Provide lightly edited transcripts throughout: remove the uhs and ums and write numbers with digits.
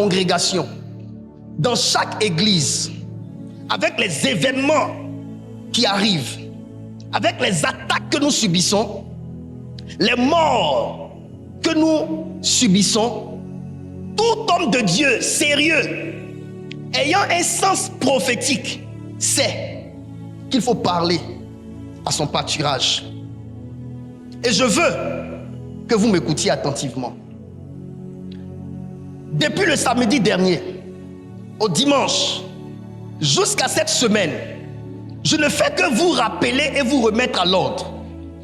congrégation, dans chaque église, avec les événements qui arrivent, avec les attaques que nous subissons, les morts que nous subissons, tout homme de Dieu sérieux, ayant un sens prophétique, sait qu'il faut parler à son pâturage. Et je veux que vous m'écoutiez attentivement. Depuis le samedi dernier au dimanche, jusqu'à cette semaine, je ne fais que vous rappeler et vous remettre à l'ordre.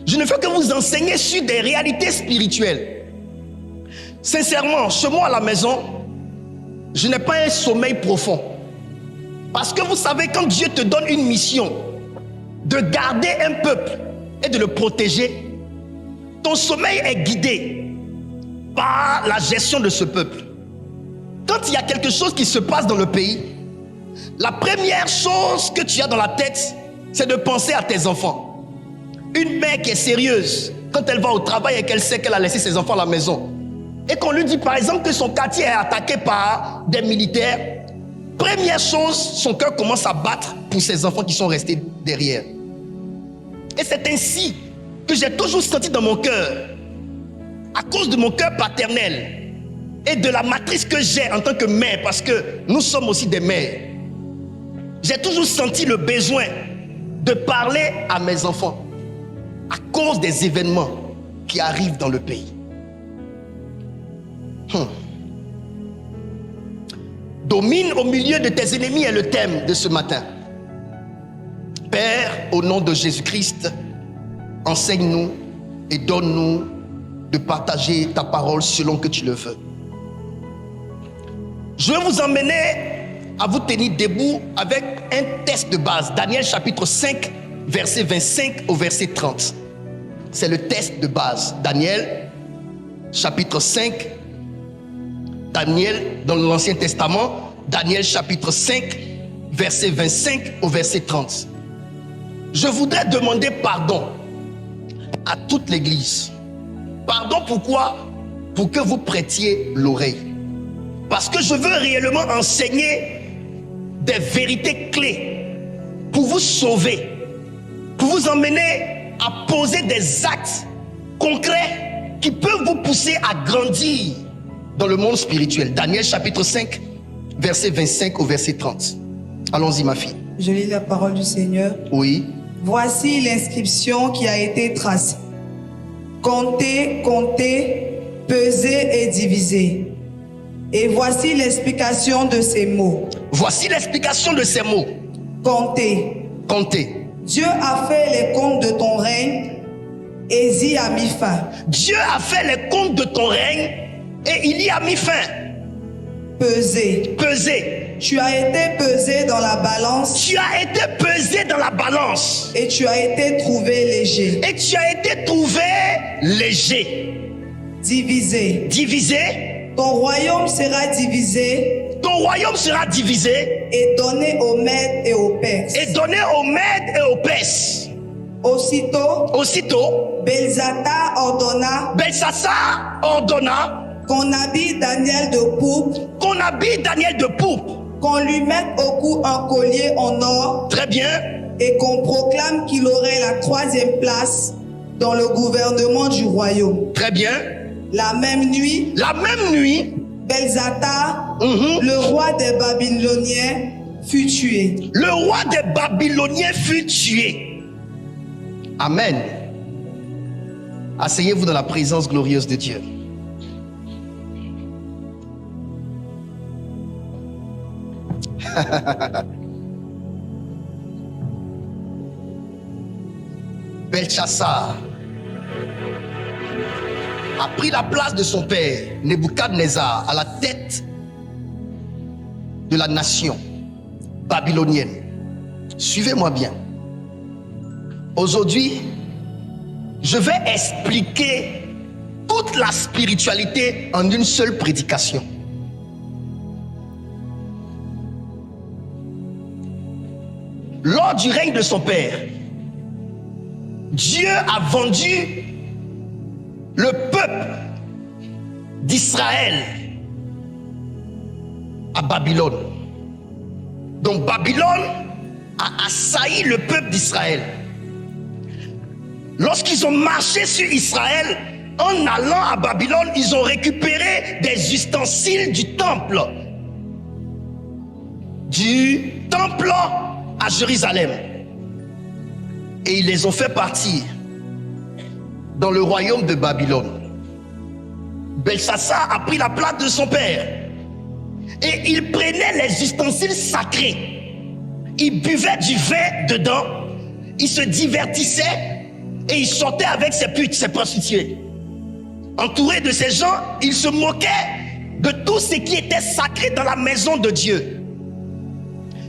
Je ne fais que vous enseigner sur des réalités spirituelles. Sincèrement, chez moi à la maison, je n'ai pas un sommeil profond. Parce que vous savez, quand Dieu te donne une mission de garder un peuple et de le protéger, ton sommeil est guidé par la gestion de ce peuple. Quand il y a quelque chose qui se passe dans le pays, la première chose que tu as dans la tête, c'est de penser à tes enfants. Une mère qui est sérieuse, quand elle va au travail et qu'elle sait qu'elle a laissé ses enfants à la maison, et qu'on lui dit par exemple que son quartier est attaqué par des militaires, première chose, son cœur commence à battre pour ses enfants qui sont restés derrière. Et c'est ainsi que j'ai toujours senti dans mon cœur, à cause de mon cœur paternel et de la matrice que j'ai en tant que mère, parce que nous sommes aussi des mères, j'ai toujours senti le besoin de parler à mes enfants à cause des événements qui arrivent dans le pays. Domine au milieu de tes ennemis est le thème de ce matin. Père, au nom de Jésus-Christ, enseigne-nous et donne-nous de partager ta parole selon que tu le veux. Je vais vous emmener à vous tenir debout avec un test de base. Daniel chapitre 5, verset 25 au verset 30. C'est le test de base. Daniel chapitre 5, Daniel dans l'Ancien Testament, Daniel chapitre 5, verset 25 au verset 30. Je voudrais demander pardon à toute l'église. Pardon pourquoi? Pour que vous prêtiez l'oreille. Parce que je veux réellement enseigner des vérités clés pour vous sauver, pour vous emmener à poser des actes concrets qui peuvent vous pousser à grandir dans le monde spirituel. Daniel chapitre 5, verset 25 au verset 30. Allons-y ma fille. Je lis la parole du Seigneur. Oui. Voici l'inscription qui a été tracée. Comptez, comptez, pesez et divisez. Et voici l'explication de ces mots. Voici l'explication de ces mots. Comptez. Comptez. Dieu a fait les comptes de ton règne et y a mis fin. Dieu a fait les comptes de ton règne et il y a mis fin. Pesez. Pesez. Tu as été pesé dans la balance. Tu as été pesé dans la balance. Et tu as été trouvé léger. Et tu as été trouvé léger. Divisé. Divisé. Ton royaume sera divisé. Ton royaume sera divisé. Et donné aux Mèdes et aux Perses. Et donné aux Mèdes et aux Perses. Aussitôt, Belshazzar ordonna qu'on habille Daniel de pourpre. Qu'on habille Daniel de pourpre. Qu'on lui mette au cou un collier en or. Très bien. Et qu'on proclame qu'il aurait la 3e place dans le gouvernement du royaume. Très bien. La même nuit, Belshazzar, le roi des Babyloniens, fut tué. Le roi des Babyloniens fut tué. Amen. Asseyez-vous dans la présence glorieuse de Dieu. Belshazzar a pris la place de son père, Nebuchadnezzar, à la tête de la nation babylonienne. Suivez-moi bien. Aujourd'hui, je vais expliquer toute la spiritualité en une seule prédication. Lors du règne de son père, Dieu a vendu le peuple d'Israël à Babylone. Donc Babylone a assailli le peuple d'Israël. Lorsqu'ils ont marché sur Israël, en allant à Babylone, ils ont récupéré des ustensiles du temple à Jérusalem. Et ils les ont fait partir dans le royaume de Babylone. Belsassar a pris la place de son père. Et il prenait les ustensiles sacrés. Il buvait du vin dedans. Il se divertissait. Et il sortait avec ses putes, ses prostituées. Entouré de ces gens, il se moquait de tout ce qui était sacré dans la maison de Dieu.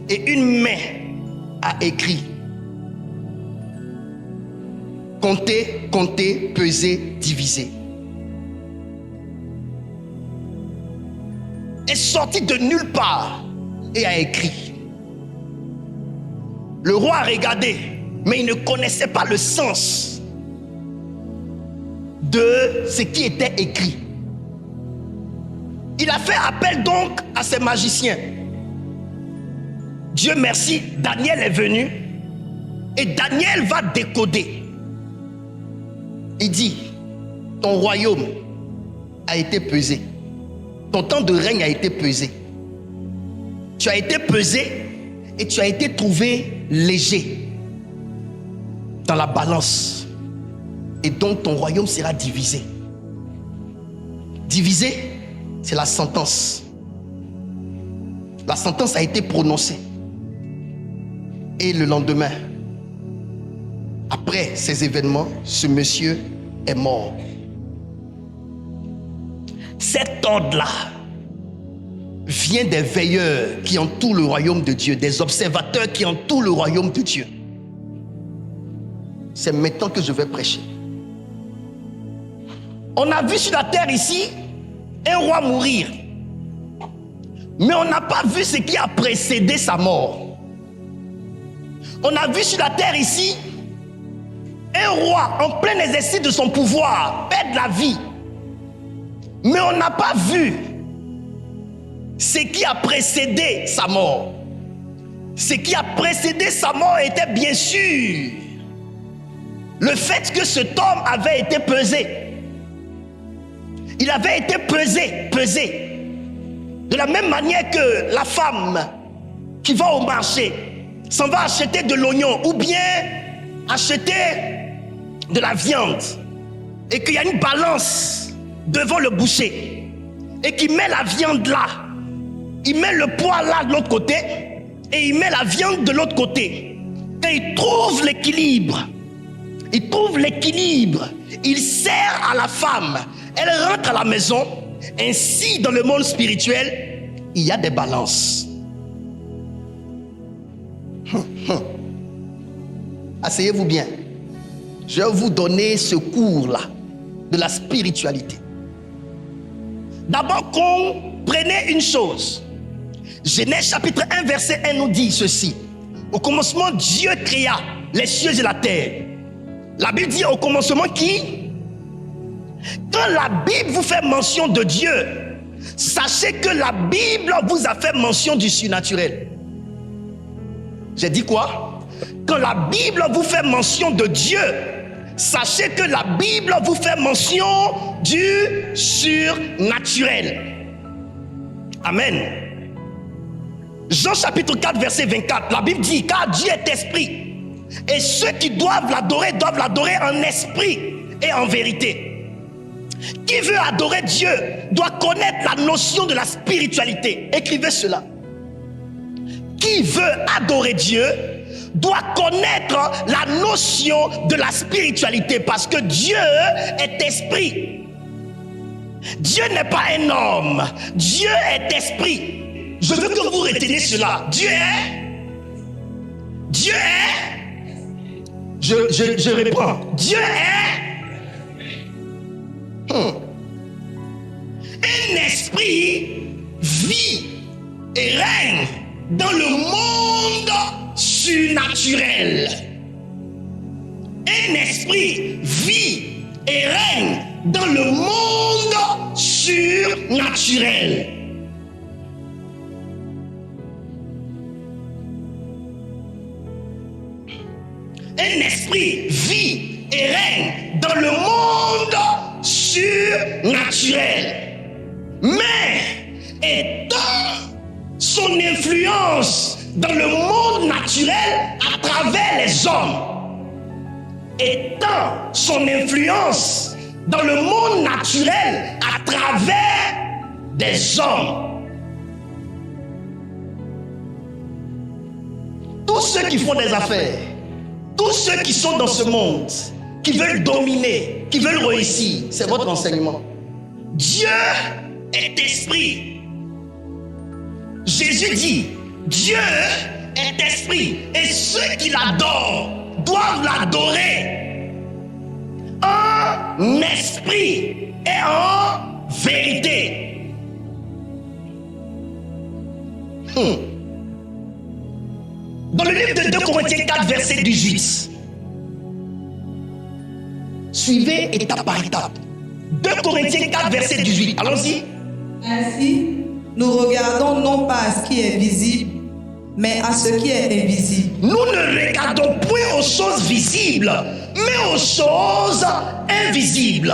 Et une main a écrit: comptez, comptez, pesez, divisez. Est sorti de nulle part et a écrit. Le roi a regardé, mais il ne connaissait pas le sens de ce qui était écrit. Il a fait appel donc à ses magiciens. Dieu merci, Daniel est venu et Daniel va décoder. Il dit: ton royaume a été pesé. Ton temps de règne a été pesé. Tu as été pesé et tu as été trouvé léger dans la balance. Et donc ton royaume sera divisé. Divisé, c'est la sentence. La sentence a été prononcée. Et le lendemain, après ces événements, ce monsieur est mort. Cet ordre-là vient des veilleurs qui entourent le royaume de Dieu, des observateurs qui entourent le royaume de Dieu. C'est maintenant que je vais prêcher. On a vu sur la terre ici un roi mourir, mais on n'a pas vu ce qui a précédé sa mort. On a vu sur la terre ici un roi en plein exercice de son pouvoir perdre la vie, mais on n'a pas vu ce qui a précédé sa mort. Ce qui a précédé sa mort était bien sûr le fait que cet homme avait été pesé. Il avait été pesé. De la même manière que la femme qui va au marché s'en va acheter de l'oignon ou bien acheter de la viande et qu'il y a une balance devant le boucher et qu'il met la viande là, il met le poids là de l'autre côté et il met la viande de l'autre côté. Quand il trouve l'équilibre, il sert à la femme, elle rentre à la maison. Ainsi, dans le monde spirituel, il y a des balances. Asseyez-vous bien. Je vais vous donner ce cours-là de la spiritualité. D'abord, comprenez une chose. Genèse chapitre 1 verset 1 nous dit ceci: au commencement, Dieu créa les cieux et la terre. La Bible dit au commencement qui? Quand la Bible vous fait mention de Dieu, sachez que la Bible vous a fait mention du surnaturel. J'ai dit quoi? Quand la Bible vous fait mention de Dieu, sachez que la Bible vous fait mention du surnaturel. Amen. Jean chapitre 4 verset 24, la Bible dit: car Dieu est esprit, et ceux qui doivent l'adorer en esprit et en vérité. Qui veut adorer Dieu doit connaître la notion de la spiritualité. Écrivez cela. Qui veut adorer Dieu doit connaître la notion de la spiritualité, parce que Dieu est esprit. Dieu n'est pas un homme, Dieu est esprit. Je veux que vous reteniez cela. Dieu est, je réponds, Dieu est un esprit vit et règne dans le monde surnaturel. Un esprit vit et règne dans le monde surnaturel. esprit vit et règne dans le monde surnaturel. Mais étant son influence dans le monde naturel à travers les hommes, étant son influence dans le monde naturel à travers des hommes. Tous ceux qui font des affaires, tous ceux qui sont dans ce monde, qui veulent dominer, qui veulent réussir, c'est votre enseignement. Dieu est esprit. Jésus dit, Dieu est esprit et ceux qui l'adorent doivent l'adorer en esprit et en vérité. Dans le livre de 2 Corinthiens 4, verset 18, suivez étape par étape. 2 Corinthiens 4, verset 18, allons-y. Ainsi, nous regardons non pas à ce qui est visible, mais à ce qui est invisible. Nous ne regardons point aux choses visibles, mais aux choses invisibles.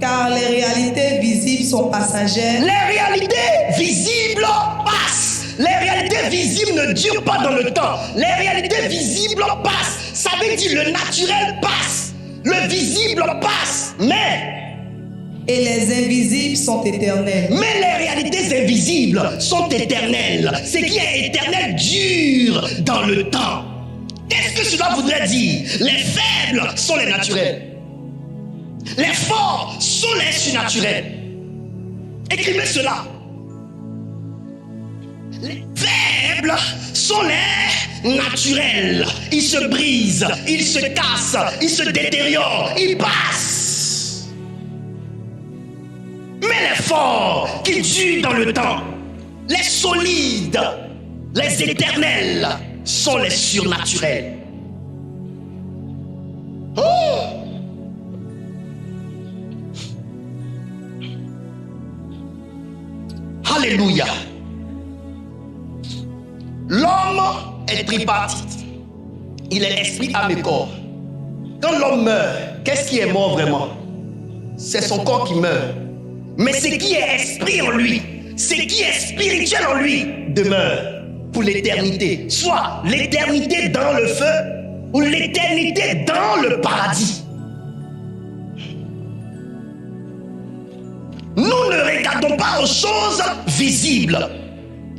Car les réalités visibles sont passagères. Les réalités visibles passent. Les réalités visibles ne durent pas dans le temps. Les réalités visibles passent. Ça veut dire le naturel passe. Le visible passe. Et les invisibles sont éternels. Mais les réalités invisibles sont éternelles. Ce qui est éternel dure dans le temps. Qu'est-ce que cela voudrait dire? Les faibles sont les naturels. Les forts sont les surnaturels. Écrivez cela. Les faibles sont les naturels. Ils se brisent, ils se cassent, ils se détériorent, ils passent. Mais les forts qui durent dans le temps, les solides, les éternels sont les surnaturels. Alléluia. L'homme est tripartite. Il est esprit, âme et corps. Quand l'homme meurt, qu'est-ce qui est mort vraiment? C'est son corps qui meurt. Mais ce qui est esprit en lui, ce qui est spirituel en lui, demeure pour l'éternité. Soit l'éternité dans le feu ou l'éternité dans le paradis. Nous ne regardons pas aux choses visibles.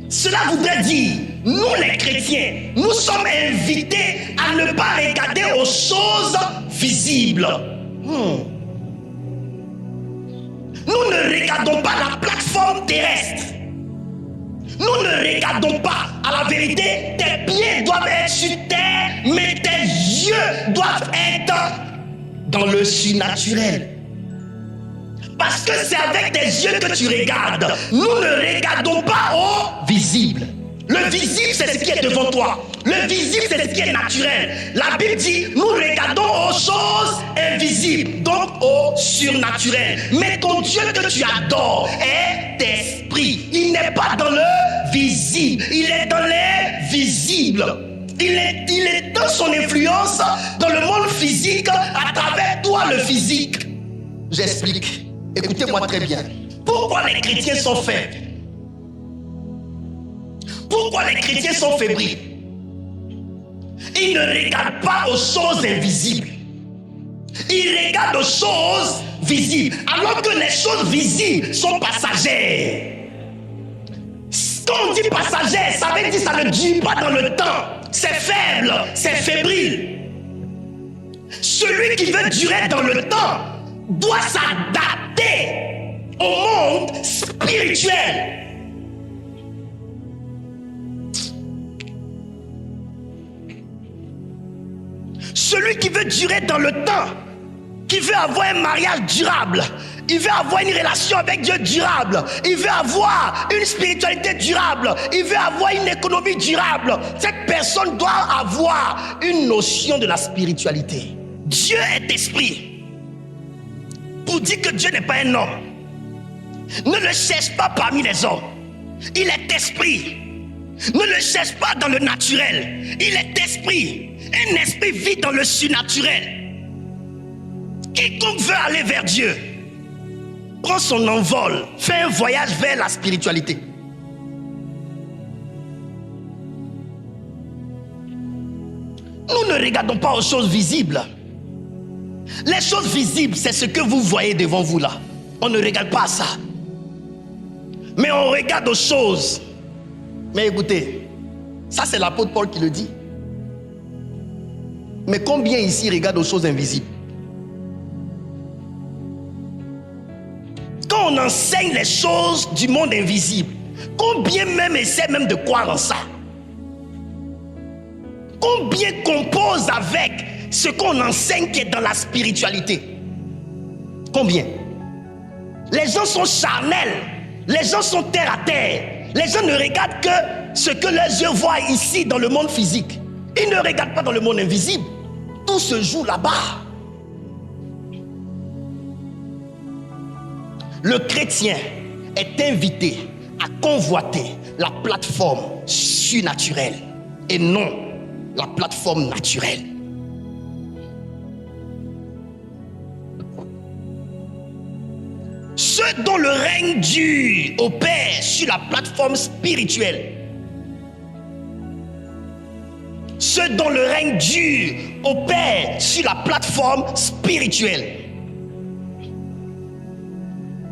Cela voudrait dire, nous les chrétiens, nous sommes invités à ne pas regarder aux choses visibles. Nous ne regardons pas la plateforme terrestre. Nous ne regardons pas. À la vérité, tes pieds doivent être sur terre, mais tes yeux doivent être dans le surnaturel. Parce que c'est avec tes yeux que tu regardes. Nous ne regardons pas au visible. Le visible, c'est ce qui est devant toi. Le visible, c'est ce qui est naturel. La Bible dit, nous regardons aux choses invisibles, donc au surnaturel. Mais ton Dieu que tu adores est esprit. Il n'est pas dans le visible, il est dans les visibles. Il est dans son influence dans le monde physique à travers toi le physique. J'explique. Écoutez-moi très bien. Pourquoi les chrétiens sont faibles? Pourquoi les chrétiens sont fébriles? Ils ne regardent pas aux choses invisibles. Ils regardent aux choses visibles. Alors que les choses visibles sont passagères. Quand on dit passagère, ça veut dire que ça ne dure pas dans le temps. C'est faible, c'est fébrile. Celui qui veut durer dans le temps doit s'adapter au monde spirituel. Celui qui veut durer dans le temps, qui veut avoir un mariage durable, il veut avoir une relation avec Dieu durable, il veut avoir une spiritualité durable, il veut avoir une économie durable. Cette personne doit avoir une notion de la spiritualité. Dieu est esprit. Pour dire que Dieu n'est pas un homme, ne le cherche pas parmi les hommes. Il est esprit. Ne le cherche pas dans le naturel. Il est esprit. Un esprit vit dans le surnaturel. Quiconque veut aller vers Dieu prend son envol, fait un voyage vers la spiritualité. Nous ne regardons pas aux choses visibles. Les choses visibles, c'est ce que vous voyez devant vous là. On ne regarde pas à ça. Mais on regarde aux choses. Mais écoutez, ça c'est l'apôtre Paul qui le dit. Mais combien ici regardent aux choses invisibles? Quand on enseigne les choses du monde invisible, combien même essaient même de croire en ça? Combien composent avec ce qu'on enseigne qui est dans la spiritualité? Combien? Les gens sont charnels, les gens sont terre à terre, les gens ne regardent que ce que leurs yeux voient ici dans le monde physique. Ils ne regardent pas dans le monde invisible. Tout se joue là-bas. Le chrétien est invité à convoiter la plateforme surnaturelle et non la plateforme naturelle. Ceux dont le règne dure opère sur la plateforme spirituelle. Ceux dont le règne dure opère sur la plateforme spirituelle.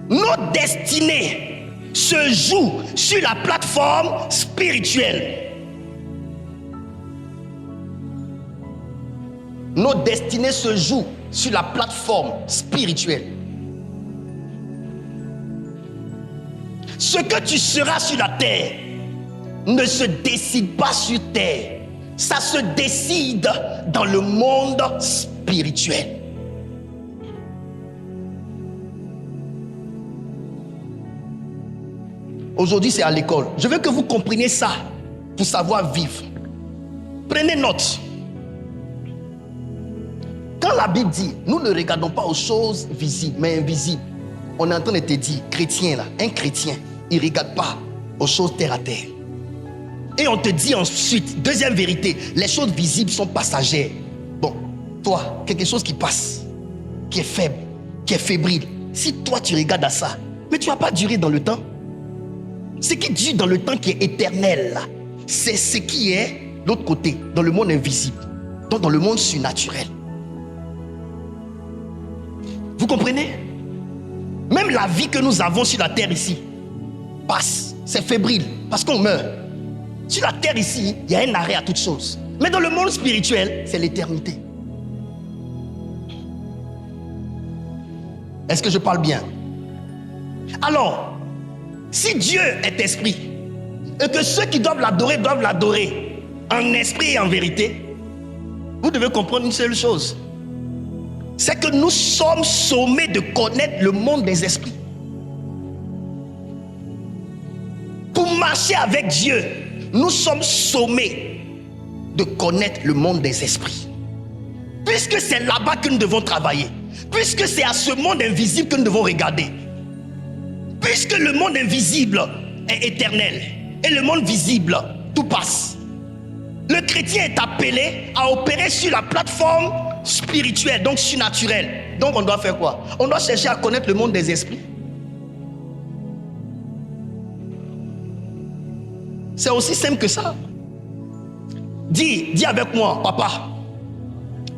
Nos destinées se jouent sur la plateforme spirituelle. Nos destinées se jouent sur la plateforme spirituelle. Ce que tu seras sur la terre ne se décide pas sur terre. Ça se décide dans le monde spirituel. Aujourd'hui, c'est à l'école. Je veux que vous compreniez ça pour savoir vivre. Prenez note. Quand la Bible dit, nous ne regardons pas aux choses visibles, mais invisibles, on est en train de te dire, chrétien là, un chrétien, il ne regarde pas aux choses terre à terre. Et on te dit ensuite, deuxième vérité, les choses visibles sont passagères. Bon, toi, quelque chose qui passe, qui est faible, qui est fébrile, si toi tu regardes à ça, mais tu ne vas pas durer dans le temps. Ce qui dure dans le temps qui est éternel, c'est ce qui est de l'autre côté, dans le monde invisible, donc dans le monde surnaturel. Vous comprenez? Même la vie que nous avons sur la terre ici passe, c'est fébrile, parce qu'on meurt. Sur la terre ici, il y a un arrêt à toute chose. Mais dans le monde spirituel, c'est l'éternité. Est-ce que je parle bien? Alors, si Dieu est esprit, et que ceux qui doivent l'adorer en esprit et en vérité, vous devez comprendre une seule chose. C'est que nous sommes sommés de connaître le monde des esprits. Pour marcher avec Dieu, nous sommes sommés de connaître le monde des esprits. Puisque c'est là-bas que nous devons travailler. Puisque c'est à ce monde invisible que nous devons regarder. Puisque le monde invisible est éternel et le monde visible, tout passe. Le chrétien est appelé à opérer sur la plateforme spirituelle, donc surnaturelle. Donc on doit faire quoi? On doit chercher à connaître le monde des esprits. C'est aussi simple que ça. Dis avec moi, papa,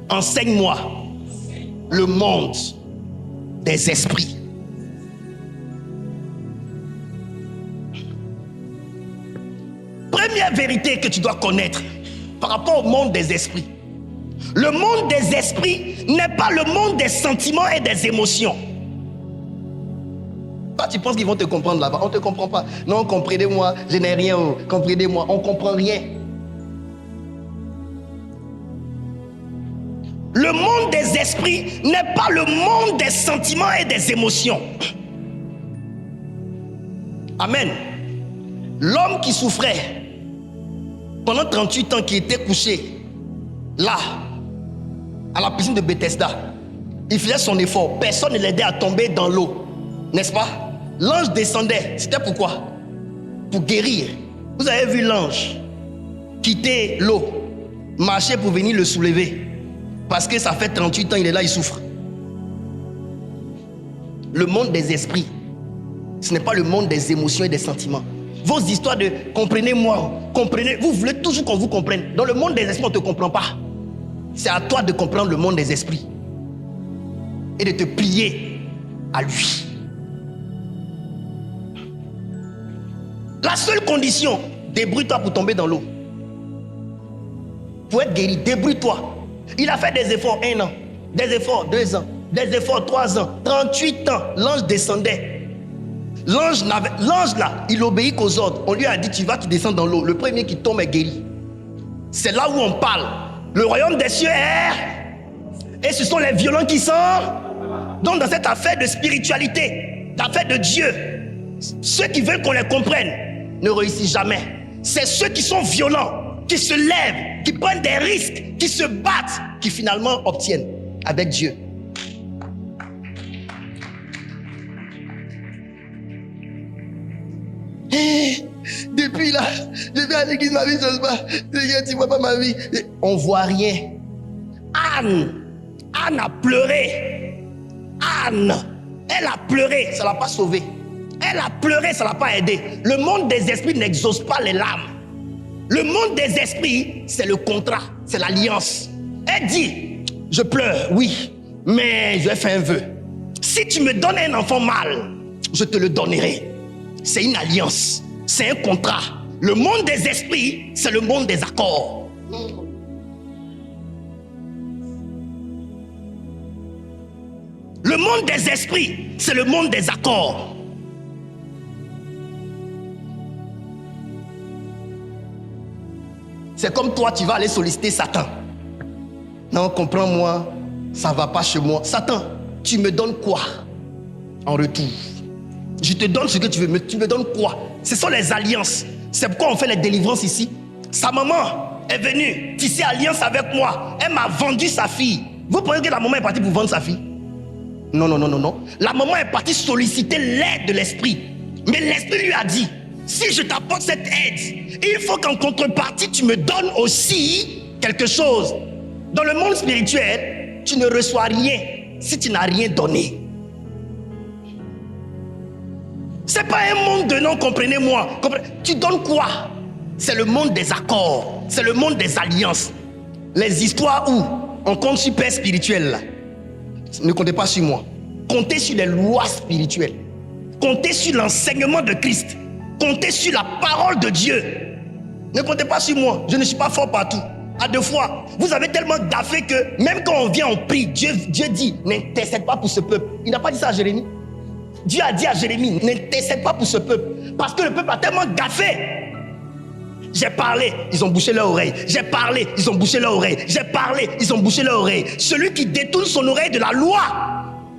enseigne-moi le monde des esprits. Première vérité que tu dois connaître par rapport au monde des esprits. Le monde des esprits n'est pas le monde des sentiments et des émotions. Toi, tu penses qu'ils vont te comprendre là-bas. On ne te comprend pas. Non, comprenez-moi, je n'ai rien. Comprenez-moi, on ne comprend rien. Le monde des esprits n'est pas le monde des sentiments et des émotions. Amen. L'homme qui souffrait pendant 38 ans, qui était couché là, à la piscine de Bethesda, il faisait son effort. Personne ne l'aidait à tomber dans l'eau. N'est-ce pas? L'ange descendait. C'était pourquoi? Pour guérir. Vous avez vu l'ange quitter l'eau, marcher pour venir le soulever. Parce que ça fait 38 ans, il est là, il souffre. Le monde des esprits, ce n'est pas le monde des émotions et des sentiments. Vos histoires de comprenez-moi, comprenez, vous voulez toujours qu'on vous comprenne. Dans le monde des esprits, on ne te comprend pas. C'est à toi de comprendre le monde des esprits et de te plier à lui. La seule condition, débrouille-toi pour tomber dans l'eau. Pour être guéri, débrouille-toi. Il a fait des efforts 1 an, des efforts 2 ans, des efforts 3 ans, 38 ans. L'ange descendait. L'ange là, il obéit qu'aux ordres. On lui a dit, tu vas, tu descends dans l'eau. Le premier qui tombe est guéri. C'est là où on parle. Le royaume des cieux est... Et ce sont les violents qui sont... Donc dans cette affaire de spiritualité, d'affaire de Dieu, ceux qui veulent qu'on les comprenne ne réussissent jamais. C'est ceux qui sont violents, qui se lèvent, qui prennent des risques, qui se battent, qui finalement obtiennent avec Dieu. Depuis là, je vais à l'église, ma vie ne change pas. Tu vois pas ma vie. On voit rien. Anne a pleuré. Anne, elle a pleuré, ça ne l'a pas sauvée. Elle a pleuré, ça ne l'a pas aidé. Le monde des esprits n'exauce pas les larmes. Le monde des esprits, c'est le contrat, c'est l'alliance. Elle dit, je pleure, oui, mais je vais faire un vœu. Si tu me donnes un enfant mâle, je te le donnerai. C'est une alliance, c'est un contrat. Le monde des esprits, c'est le monde des accords. Le monde des esprits, c'est le monde des accords. C'est comme toi, tu vas aller solliciter Satan. Non, comprends-moi, ça ne va pas chez moi. Satan, tu me donnes quoi en retour? Je te donne ce que tu veux, mais tu me donnes quoi? Ce sont les alliances. C'est pourquoi on fait les délivrances ici. Sa maman est venue tisser alliance avec moi. Elle m'a vendu sa fille. Vous pensez que la maman est partie pour vendre sa fille? Non, non, non, non, non. La maman est partie solliciter l'aide de l'esprit. Mais l'esprit lui a dit, si je t'apporte cette aide, il faut qu'en contrepartie, tu me donnes aussi quelque chose. Dans le monde spirituel, tu ne reçois rien si tu n'as rien donné. C'est pas un monde de non, comprenez-moi. Tu donnes quoi? C'est le monde des accords, c'est le monde des alliances. Les histoires où on compte sur père spirituel là. Ne comptez pas sur moi. Comptez sur les lois spirituelles. Comptez sur l'enseignement de Christ. Comptez sur la parole de Dieu. Ne comptez pas sur moi. Je ne suis pas fort partout. À 2 fois, vous avez tellement gaffé que même quand on vient, on prie. Dieu dit, n'intercède pas pour ce peuple. Il n'a pas dit ça à Jérémie. Dieu a dit à Jérémie, n'intercède pas pour ce peuple. Parce que le peuple a tellement gaffé. J'ai parlé, ils ont bouché leur oreille. J'ai parlé, ils ont bouché leur oreille. J'ai parlé, ils ont bouché leur oreille. Celui qui détourne son oreille de la loi,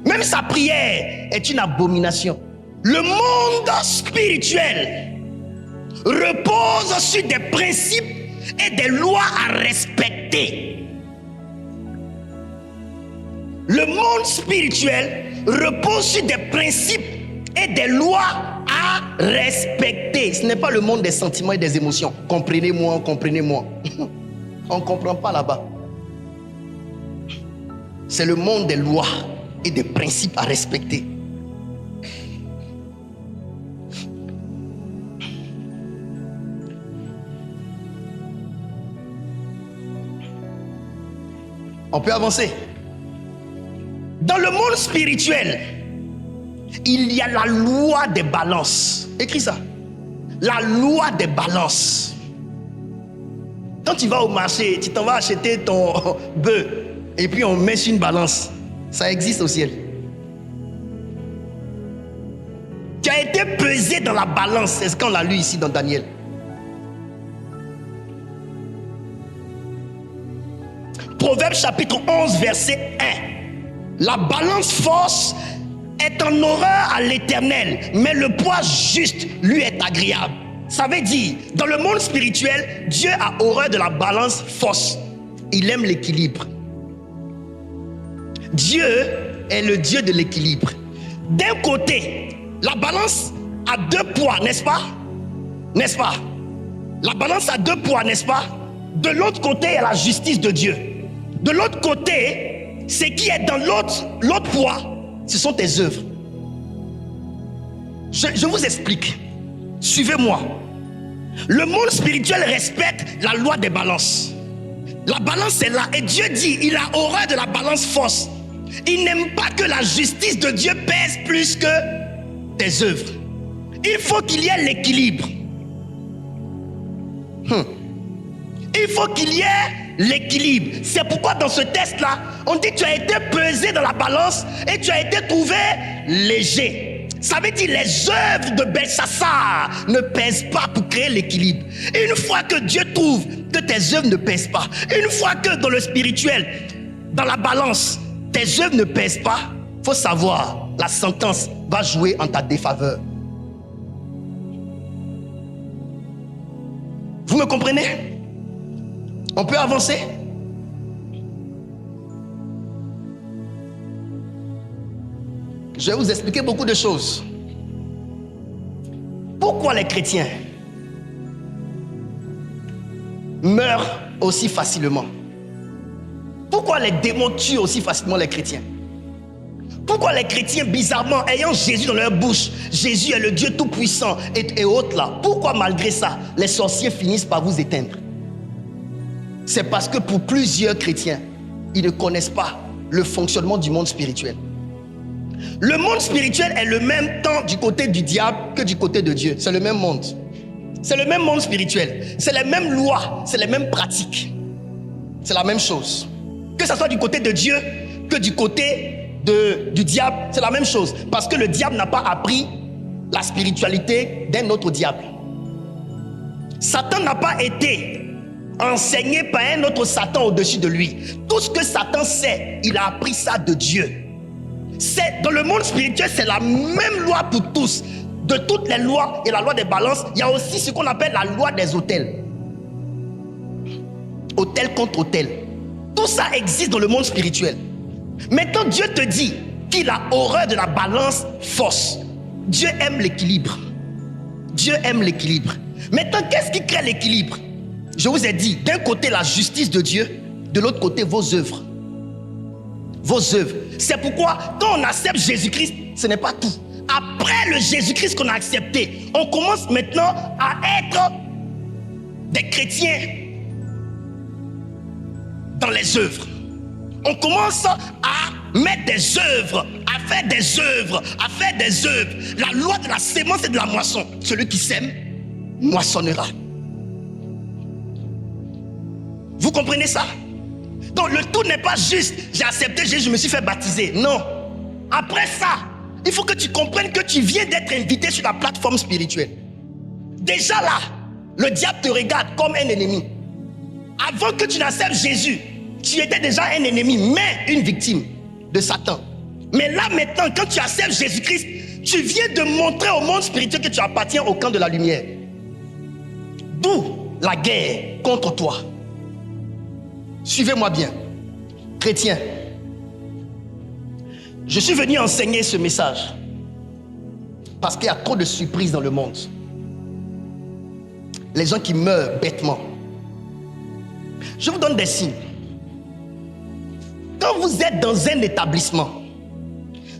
même sa prière, est une abomination. Le monde spirituel repose sur des principes et des lois à respecter. Le monde spirituel repose sur des principes et des lois à respecter. Ce n'est pas le monde des sentiments et des émotions. Comprenez-moi, comprenez-moi. On ne comprend pas là-bas. C'est le monde des lois et des principes à respecter. On peut avancer. Dans le monde spirituel, il y a la loi des balances. Écris ça. La loi des balances. Quand tu vas au marché, tu t'en vas acheter ton bœuf et puis on met sur une balance. Ça existe au ciel. Tu as été pesé dans la balance. C'est ce qu'on a lu ici dans Daniel. Proverbe chapitre 11 verset 1. La balance force est en horreur à l'Éternel, mais le poids juste lui est agréable. Ça veut dire, dans le monde spirituel, Dieu a horreur de la balance force. Il aime l'équilibre. Dieu est le Dieu de l'équilibre. D'un côté, la balance a 2 poids, n'est-ce pas? N'est-ce pas? La balance a deux poids, n'est-ce pas? De l'autre côté, il y a la justice de Dieu. De l'autre côté, ce qui est dans l'autre poids, ce sont tes œuvres. Je vous explique. Suivez-moi. Le monde spirituel respecte la loi des balances. La balance est là et Dieu dit, il a horreur de la balance fausse. Il n'aime pas que la justice de Dieu pèse plus que tes œuvres. Il faut qu'il y ait l'équilibre. Il faut qu'il y ait l'équilibre. C'est pourquoi dans ce test-là, on dit que tu as été pesé dans la balance et tu as été trouvé léger. Ça veut dire les œuvres de Belsassar ne pèsent pas pour créer l'équilibre. Une fois que Dieu trouve que tes œuvres ne pèsent pas, une fois que dans le spirituel, dans la balance, tes œuvres ne pèsent pas, il faut savoir, la sentence va jouer en ta défaveur. Vous me comprenez? On peut avancer? Je vais vous expliquer beaucoup de choses. Pourquoi les chrétiens meurent aussi facilement? Pourquoi les démons tuent aussi facilement les chrétiens? Pourquoi les chrétiens, bizarrement, ayant Jésus dans leur bouche, Jésus est le Dieu tout-puissant et autres là, pourquoi malgré ça, les sorciers finissent par vous éteindre? C'est parce que pour plusieurs chrétiens, ils ne connaissent pas le fonctionnement du monde spirituel. Le monde spirituel est le même temps du côté du diable que du côté de Dieu. C'est le même monde. C'est le même monde spirituel. C'est les mêmes lois, c'est les mêmes pratiques. C'est la même chose. Que ce soit du côté de Dieu que du côté du diable, c'est la même chose. Parce que le diable n'a pas appris la spiritualité d'un autre diable. Satan n'a pas été enseigné par un autre Satan au-dessus de lui. Tout ce que Satan sait, il a appris ça de Dieu. Dans le monde spirituel, c'est la même loi pour tous. De toutes les lois et la loi des balances, il y a aussi ce qu'on appelle la loi des autels. Autel contre autel. Tout ça existe dans le monde spirituel. Maintenant, Dieu te dit qu'il a horreur de la balance fausse. Dieu aime l'équilibre. Dieu aime l'équilibre. Maintenant, qu'est-ce qui crée l'équilibre? Je vous ai dit, d'un côté la justice de Dieu, de l'autre côté vos œuvres. Vos œuvres. C'est pourquoi quand on accepte Jésus-Christ, ce n'est pas tout. Après le Jésus-Christ qu'on a accepté, on commence maintenant à être des chrétiens dans les œuvres. On commence à mettre des œuvres, à faire des œuvres, à faire des œuvres. La loi de la sémence et de la moisson. Celui qui sème, moissonnera. Vous comprenez ça? Donc le tout n'est pas juste, j'ai accepté Jésus, je me suis fait baptiser. Non. Après ça, il faut que tu comprennes que tu viens d'être invité sur la plateforme spirituelle. Déjà là, le diable te regarde comme un ennemi. Avant que tu n'acceptes Jésus, tu étais déjà un ennemi, mais une victime de Satan. Mais là maintenant, quand tu acceptes Jésus-Christ, tu viens de montrer au monde spirituel que tu appartiens au camp de la lumière. D'où la guerre contre toi. Suivez-moi bien, chrétiens. Je suis venu enseigner ce message parce qu'il y a trop de surprises dans le monde. Les gens qui meurent bêtement. Je vous donne des signes. Quand vous êtes dans un établissement,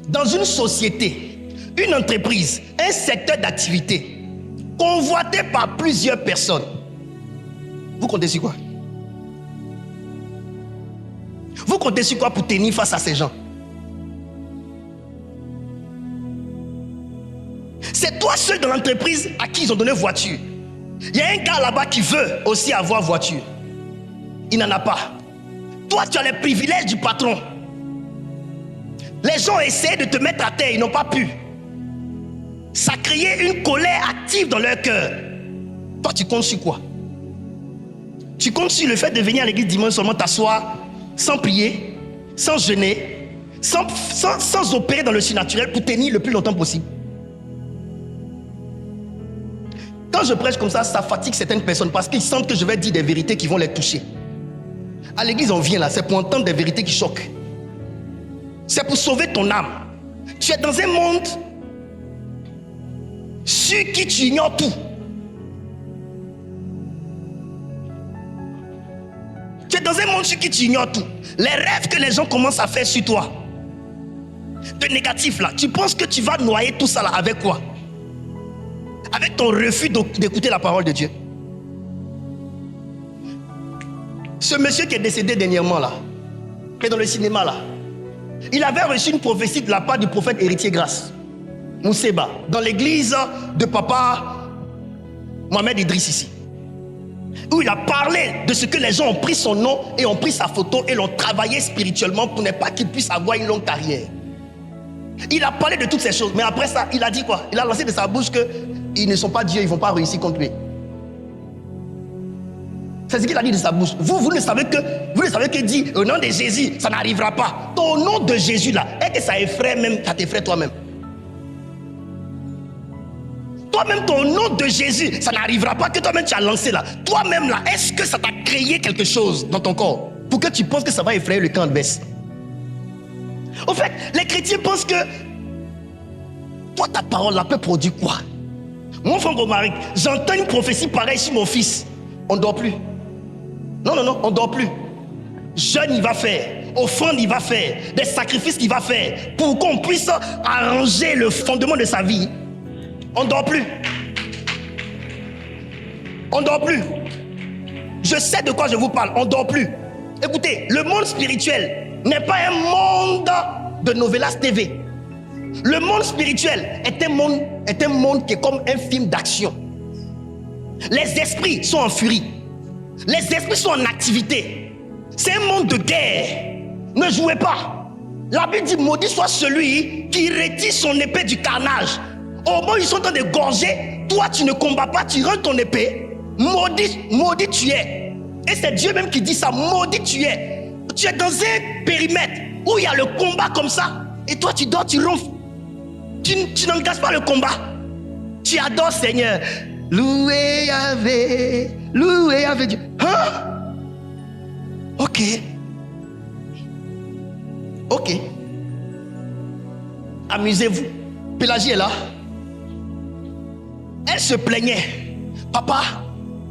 dans une société, une entreprise, un secteur d'activité, convoité par plusieurs personnes, vous comptez sur quoi? Vous comptez sur quoi pour tenir face à ces gens? C'est toi seul dans l'entreprise à qui ils ont donné voiture. Il y a un gars là-bas qui veut aussi avoir voiture. Il n'en a pas. Toi, tu as les privilèges du patron. Les gens ont essayé de te mettre à terre, ils n'ont pas pu. Ça a créé une colère active dans leur cœur. Toi, tu comptes sur quoi? Tu comptes sur le fait de venir à l'église dimanche seulement t'asseoir, sans prier, sans jeûner, sans opérer dans le surnaturel pour tenir le plus longtemps possible. Quand je prêche comme ça fatigue certaines personnes parce qu'ils sentent que je vais dire des vérités qui vont les toucher. À l'église, on vient là, c'est pour entendre des vérités qui choquent. C'est pour sauver ton âme. Tu es dans un monde sur qui tu ignores tout. dans un monde sur qui tu ignores tout. Les rêves que les gens commencent à faire sur toi, de négatif là, tu penses que tu vas noyer tout ça là avec quoi? Avec ton refus d'écouter la parole de Dieu. Ce monsieur qui est décédé dernièrement là, qui est dans le cinéma là, il avait reçu une prophétie de la part du prophète héritier Grâce, Mousseba, dans l'église de papa Mohamed Idriss ici, où il a parlé de ce que les gens ont pris son nom et ont pris sa photo et l'ont travaillé spirituellement pour ne pas qu'il puisse avoir une longue carrière. Il a parlé de toutes ces choses, mais après ça, il a dit quoi? Il a lancé de sa bouche qu'ils ne sont pas Dieu, ils ne vont pas réussir contre lui. C'est ce qu'il a dit de sa bouche. Vous ne savez que dit au nom de Jésus, ça n'arrivera pas. Ton nom de Jésus là, est-ce que ça effraie même, ça t'effraie toi-même? Toi-même, ton nom de Jésus, ça n'arrivera pas que toi-même tu as lancé là. Toi-même là, est-ce que ça t'a créé quelque chose dans ton corps pour que tu penses que ça va effrayer le camp adverse? Au fait, les chrétiens pensent que toi, ta parole là peut produire quoi? Mon frère Romaric, j'entends une prophétie pareille sur mon fils. On ne dort plus. Non, on ne dort plus. Jeûne, il va faire. Offrande, il va faire. Des sacrifices qu'il va faire pour qu'on puisse arranger le fondement de sa vie. On ne dort plus. On ne dort plus. Je sais de quoi je vous parle. On ne dort plus. Écoutez, le monde spirituel n'est pas un monde de Novelas TV. Le monde spirituel est un monde qui est comme un film d'action. Les esprits sont en furie. Les esprits sont en activité. C'est un monde de guerre. Ne jouez pas. La Bible dit, maudit soit celui qui retire son épée du carnage. Au moment où ils sont en train de gorger, toi tu ne combats pas, tu rends ton épée. Maudit tu es. Et c'est Dieu même qui dit ça, maudit tu es. Tu es dans un périmètre où il y a le combat comme ça. Et toi tu dors, tu ronfles. Tu n'engages pas le combat. Tu adores Seigneur. Loué Yahvé Dieu. Hein? Ok. Amusez-vous. Pélagie est là. Elle se plaignait. Papa,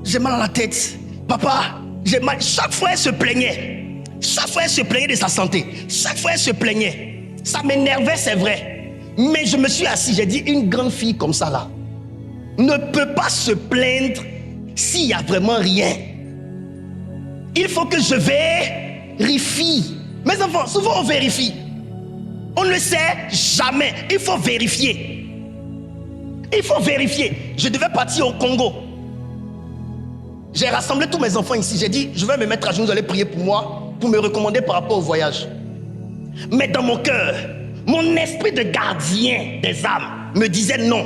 j'ai mal à la tête. Papa, j'ai mal. Chaque fois elle se plaignait. Chaque fois elle se plaignait de sa santé. Chaque fois elle se plaignait. Ça m'énervait, c'est vrai. Mais je me suis assis, j'ai dit, une grande fille comme ça là ne peut pas se plaindre s'il n'y a vraiment rien. Il faut que je vérifie. Mes enfants, souvent on vérifie. On ne sait jamais. Il faut vérifier. Il faut vérifier. Je devais partir au Congo. J'ai rassemblé tous mes enfants ici. J'ai dit, je vais me mettre à genoux, vous allez prier pour moi, pour me recommander par rapport au voyage. Mais dans mon cœur, mon esprit de gardien des âmes me disait non.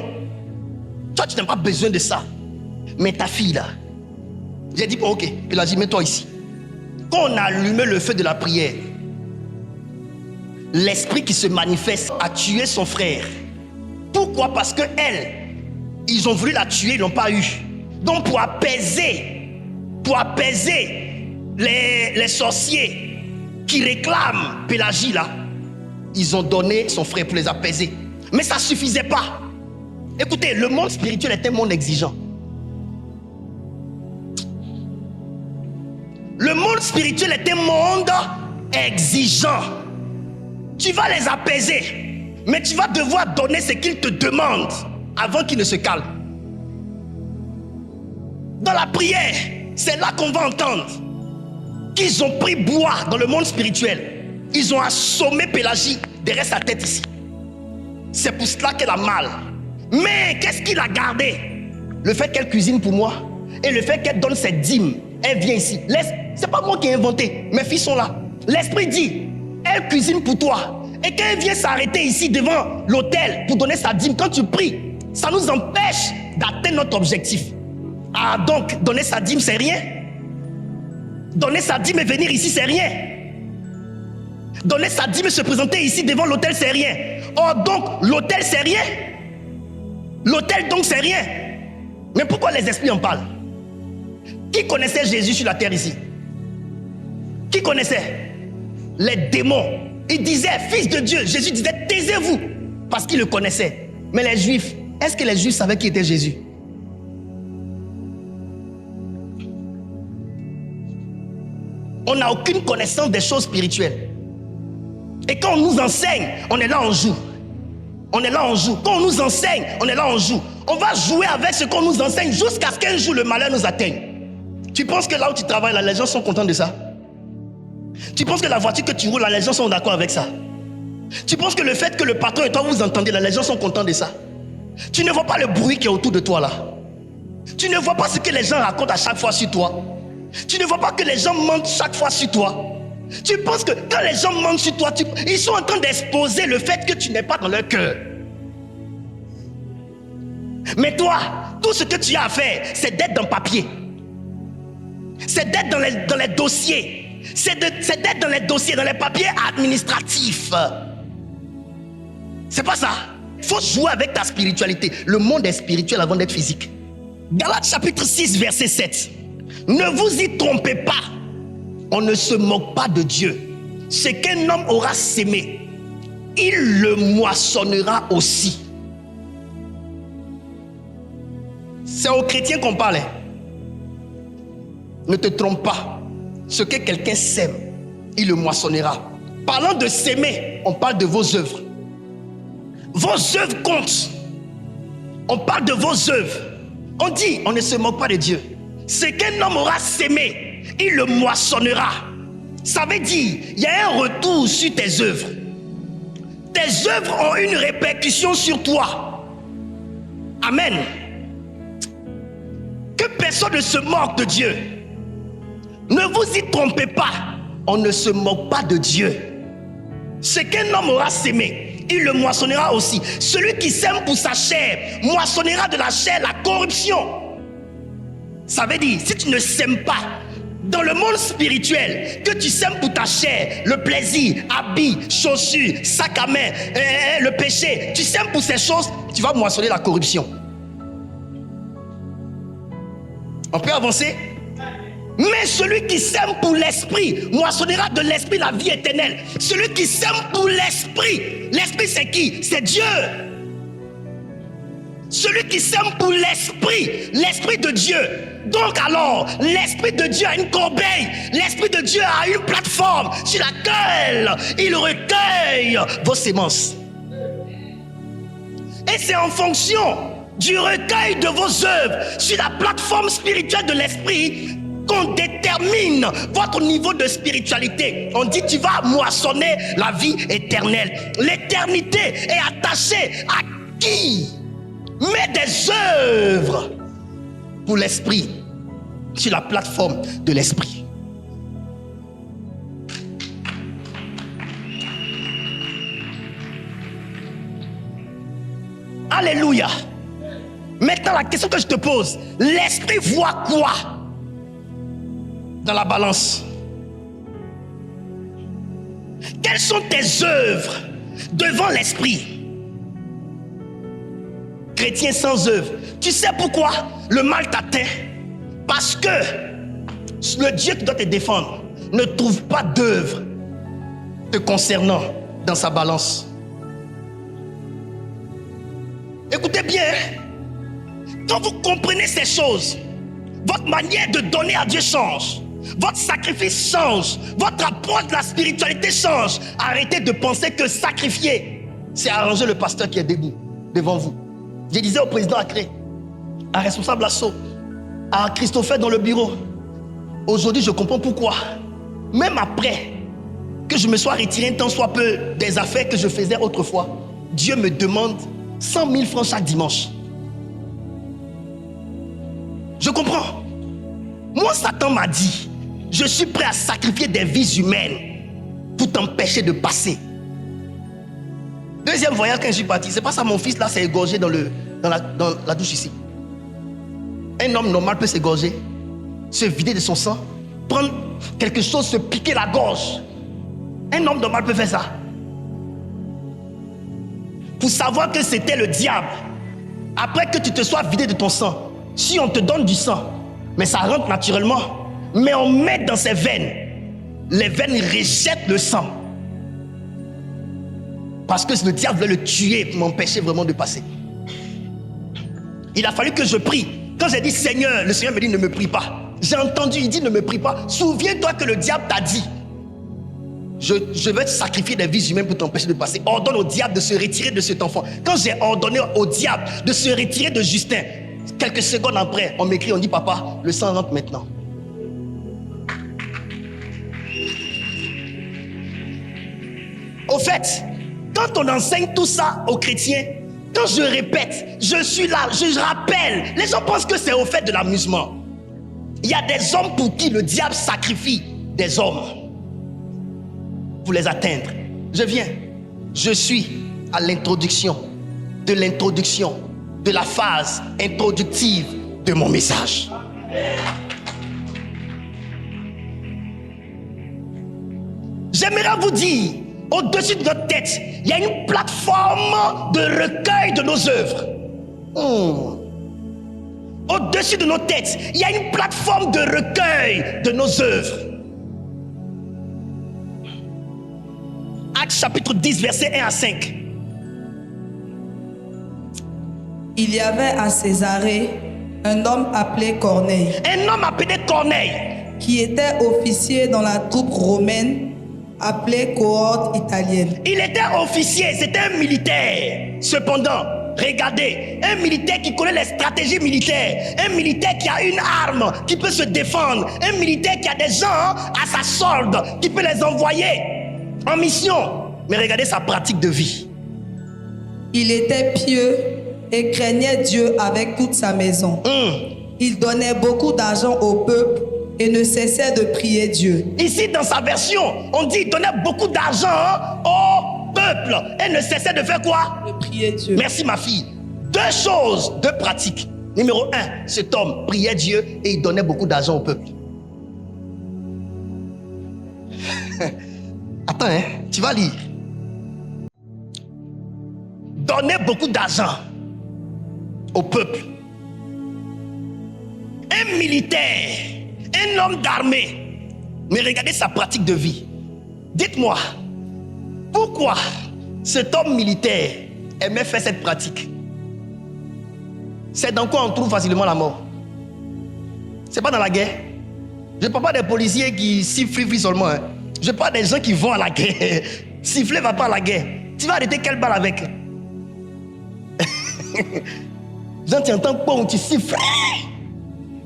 Toi, tu n'as pas besoin de ça. Mais ta fille là, j'ai dit, bon, ok, il a dit, mets-toi ici. Quand on a allumé le feu de la prière, l'esprit qui se manifeste a tué son frère. Pourquoi? Parce que ils ont voulu la tuer, ils n'ont pas eu. Donc pour apaiser les sorciers qui réclament Pélagie là, ils ont donné son frère pour les apaiser. Mais ça ne suffisait pas. Écoutez, le monde spirituel est un monde exigeant. Le monde spirituel est un monde exigeant. Tu vas les apaiser, mais tu vas devoir donner ce qu'ils te demandent avant qu'ils ne se calment. Dans la prière, c'est là qu'on va entendre qu'ils ont pris bois dans le monde spirituel. Ils ont assommé Pélagie derrière sa tête ici. C'est pour cela qu'elle a mal. Mais qu'est-ce qu'il a gardé? Le fait qu'elle cuisine pour moi et le fait qu'elle donne ses dîmes. Elle vient ici. C'est pas moi qui ai inventé. Mes filles sont là. L'esprit dit, elle cuisine pour toi. Et quand elle vient s'arrêter ici devant l'autel pour donner sa dîme, quand tu pries, ça nous empêche d'atteindre notre objectif. Ah donc, donner sa dîme, c'est rien. Donner sa dîme et venir ici, c'est rien. Donner sa dîme et se présenter ici devant l'autel, c'est rien. Oh donc, l'autel, c'est rien. L'autel, donc, c'est rien. Mais pourquoi les esprits en parlent? Qui connaissait Jésus sur la terre ici? Qui connaissait? Les démons. Il disait, fils de Dieu. Jésus disait, taisez-vous. Parce qu'il le connaissait. Mais les Juifs, est-ce que les Juifs savaient qui était Jésus? on n'a aucune connaissance des choses spirituelles. Et quand on nous enseigne, on est là, on joue. On est là, on joue. Quand on nous enseigne, on est là, on joue. On va jouer avec ce qu'on nous enseigne jusqu'à ce qu'un jour le malheur nous atteigne. Tu penses que là où tu travailles, là, les gens sont contents de ça? Tu penses que la voiture que tu roules, là, les gens sont d'accord avec ça? Tu penses que le fait que le patron et toi vous entendez, là, les gens sont contents de ça? Tu ne vois pas le bruit qui est autour de toi là? Tu ne vois pas ce que les gens racontent à chaque fois sur toi? Tu ne vois pas que les gens mentent chaque fois sur toi? Tu penses que quand les gens mentent sur toi, ils sont en train d'exposer le fait que tu n'es pas dans leur cœur. Mais toi, tout ce que tu as à faire, c'est d'être dans le papier. C'est d'être dans les dossiers. C'est d'être dans les dossiers, dans les papiers administratifs. C'est pas ça. Il faut jouer avec ta spiritualité. Le monde est spirituel avant d'être physique. Galates chapitre 6, verset 7. Ne vous y trompez pas. On ne se moque pas de Dieu. Ce qu'un homme aura sémé, il le moissonnera aussi. C'est aux chrétiens qu'on parle. Ne te trompe pas. Ce que quelqu'un sème, il le moissonnera. Parlant de s'aimer, on parle de vos œuvres. Vos œuvres comptent. On parle de vos œuvres. On dit, on ne se moque pas de Dieu. Ce qu'un homme aura sémé, il le moissonnera. Ça veut dire, il y a un retour sur tes œuvres. Tes œuvres ont une répercussion sur toi. Amen. Que personne ne se moque de Dieu. Ne vous y trompez pas. On ne se moque pas de Dieu. Ce qu'un homme aura sémé, il le moissonnera aussi. Celui qui sème pour sa chair moissonnera de la chair la corruption. Ça veut dire, si tu ne sèmes pas dans le monde spirituel, que tu sèmes pour ta chair le plaisir, habits, chaussures, sac à main, le péché, tu sèmes pour ces choses, tu vas moissonner la corruption. On peut avancer? Mais celui qui sème pour l'esprit moissonnera de l'esprit la vie éternelle. Celui qui sème pour l'esprit, l'esprit c'est qui? C'est Dieu. Celui qui sème pour l'esprit, l'esprit de Dieu. Donc alors, l'esprit de Dieu a une corbeille. L'esprit de Dieu a une plateforme sur laquelle il recueille vos semences. Et c'est en fonction du recueil de vos œuvres sur la plateforme spirituelle de l'esprit qu'on détermine votre niveau de spiritualité. On dit tu vas moissonner la vie éternelle. L'éternité est attachée à qui met des œuvres pour l'esprit sur la plateforme de l'esprit. Alléluia. Maintenant la question que je te pose, l'esprit voit quoi dans la balance? Quelles sont tes œuvres devant l'esprit? Chrétien sans œuvre. Tu sais pourquoi le mal t'atteint? Parce que le Dieu qui doit te défendre ne trouve pas d'œuvre te concernant dans sa balance. Écoutez bien, quand vous comprenez ces choses, votre manière de donner à Dieu change. Votre sacrifice change. Votre approche de la spiritualité change. Arrêtez de penser que sacrifier, c'est arranger le pasteur qui est debout devant vous. Je disais au président Acré, à responsable Asso, à Christopher dans le bureau, aujourd'hui je comprends pourquoi, même après que je me sois retiré un tant soit peu des affaires que je faisais autrefois, Dieu me demande 100 000 francs chaque dimanche. Je comprends. Moi, Satan m'a dit, je suis prêt à sacrifier des vies humaines pour t'empêcher de passer. Deuxième voyage quand je suis parti, c'est pas ça, mon fils là s'est égorgé dans la douche ici. Un homme normal peut s'égorger, se vider de son sang, prendre quelque chose, se piquer la gorge. Un homme normal peut faire ça. Pour savoir que c'était le diable, après que tu te sois vidé de ton sang, si on te donne du sang, mais ça rentre naturellement, mais on met dans ses veines, les veines rejettent le sang. Parce que le diable veut le tuer pour m'empêcher vraiment de passer. Il a fallu que je prie. Quand j'ai dit Seigneur, le Seigneur me dit ne me prie pas. J'ai entendu, il dit ne me prie pas. Souviens-toi que le diable t'a dit, je vais te sacrifier des vies humaines pour t'empêcher de passer. Ordonne au diable de se retirer de cet enfant. Quand j'ai ordonné au diable de se retirer de Justin, quelques secondes après, on m'écrit, on dit papa, le sang rentre maintenant. Au fait, quand on enseigne tout ça aux chrétiens, quand je répète, je suis là, je rappelle, les gens pensent que c'est au fait de l'amusement. Il y a des hommes pour qui le diable sacrifie des hommes pour les atteindre. Je viens, je suis à l'introduction de la phase introductive de mon message. J'aimerais vous dire, au-dessus de notre tête, il y a une plateforme de recueil de nos œuvres. Au-dessus de nos têtes, il y a une plateforme de recueil de nos œuvres. Actes chapitre 10, versets 1 à 5. Il y avait à Césarée un homme appelé Corneille, Un homme appelé Corneille, qui était officier dans la troupe romaine appelée cohorte italienne. il était officier, c'était un militaire. Cependant, regardez, un militaire qui connaît les stratégies militaires, un militaire qui a une arme, qui peut se défendre, un militaire qui a des gens à sa solde, qui peut les envoyer en mission. Mais regardez sa pratique de vie. Il était pieux et craignait Dieu avec toute sa maison. Il donnait beaucoup d'argent au peuple et ne cessait de prier Dieu. Ici, dans sa version, on dit qu'il donnait beaucoup d'argent au peuple et ne cessait de faire quoi? De prier Dieu. Merci ma fille. Deux choses, deux pratiques. Numéro 1, cet homme priait Dieu et il donnait beaucoup d'argent au peuple. Attends, tu vas lire. Donnait beaucoup d'argent au peuple. Un militaire, un homme d'armée. Mais regardez sa pratique de vie. Dites-moi, pourquoi cet homme militaire aimait faire cette pratique? C'est dans quoi on trouve facilement la mort? C'est pas dans la guerre. Je ne parle pas des policiers qui sifflent seulement. Je parle des gens qui vont à la guerre. Siffler va pas à la guerre. Tu vas arrêter quelle balle avec? Jean, tu entends pas où tu siffles.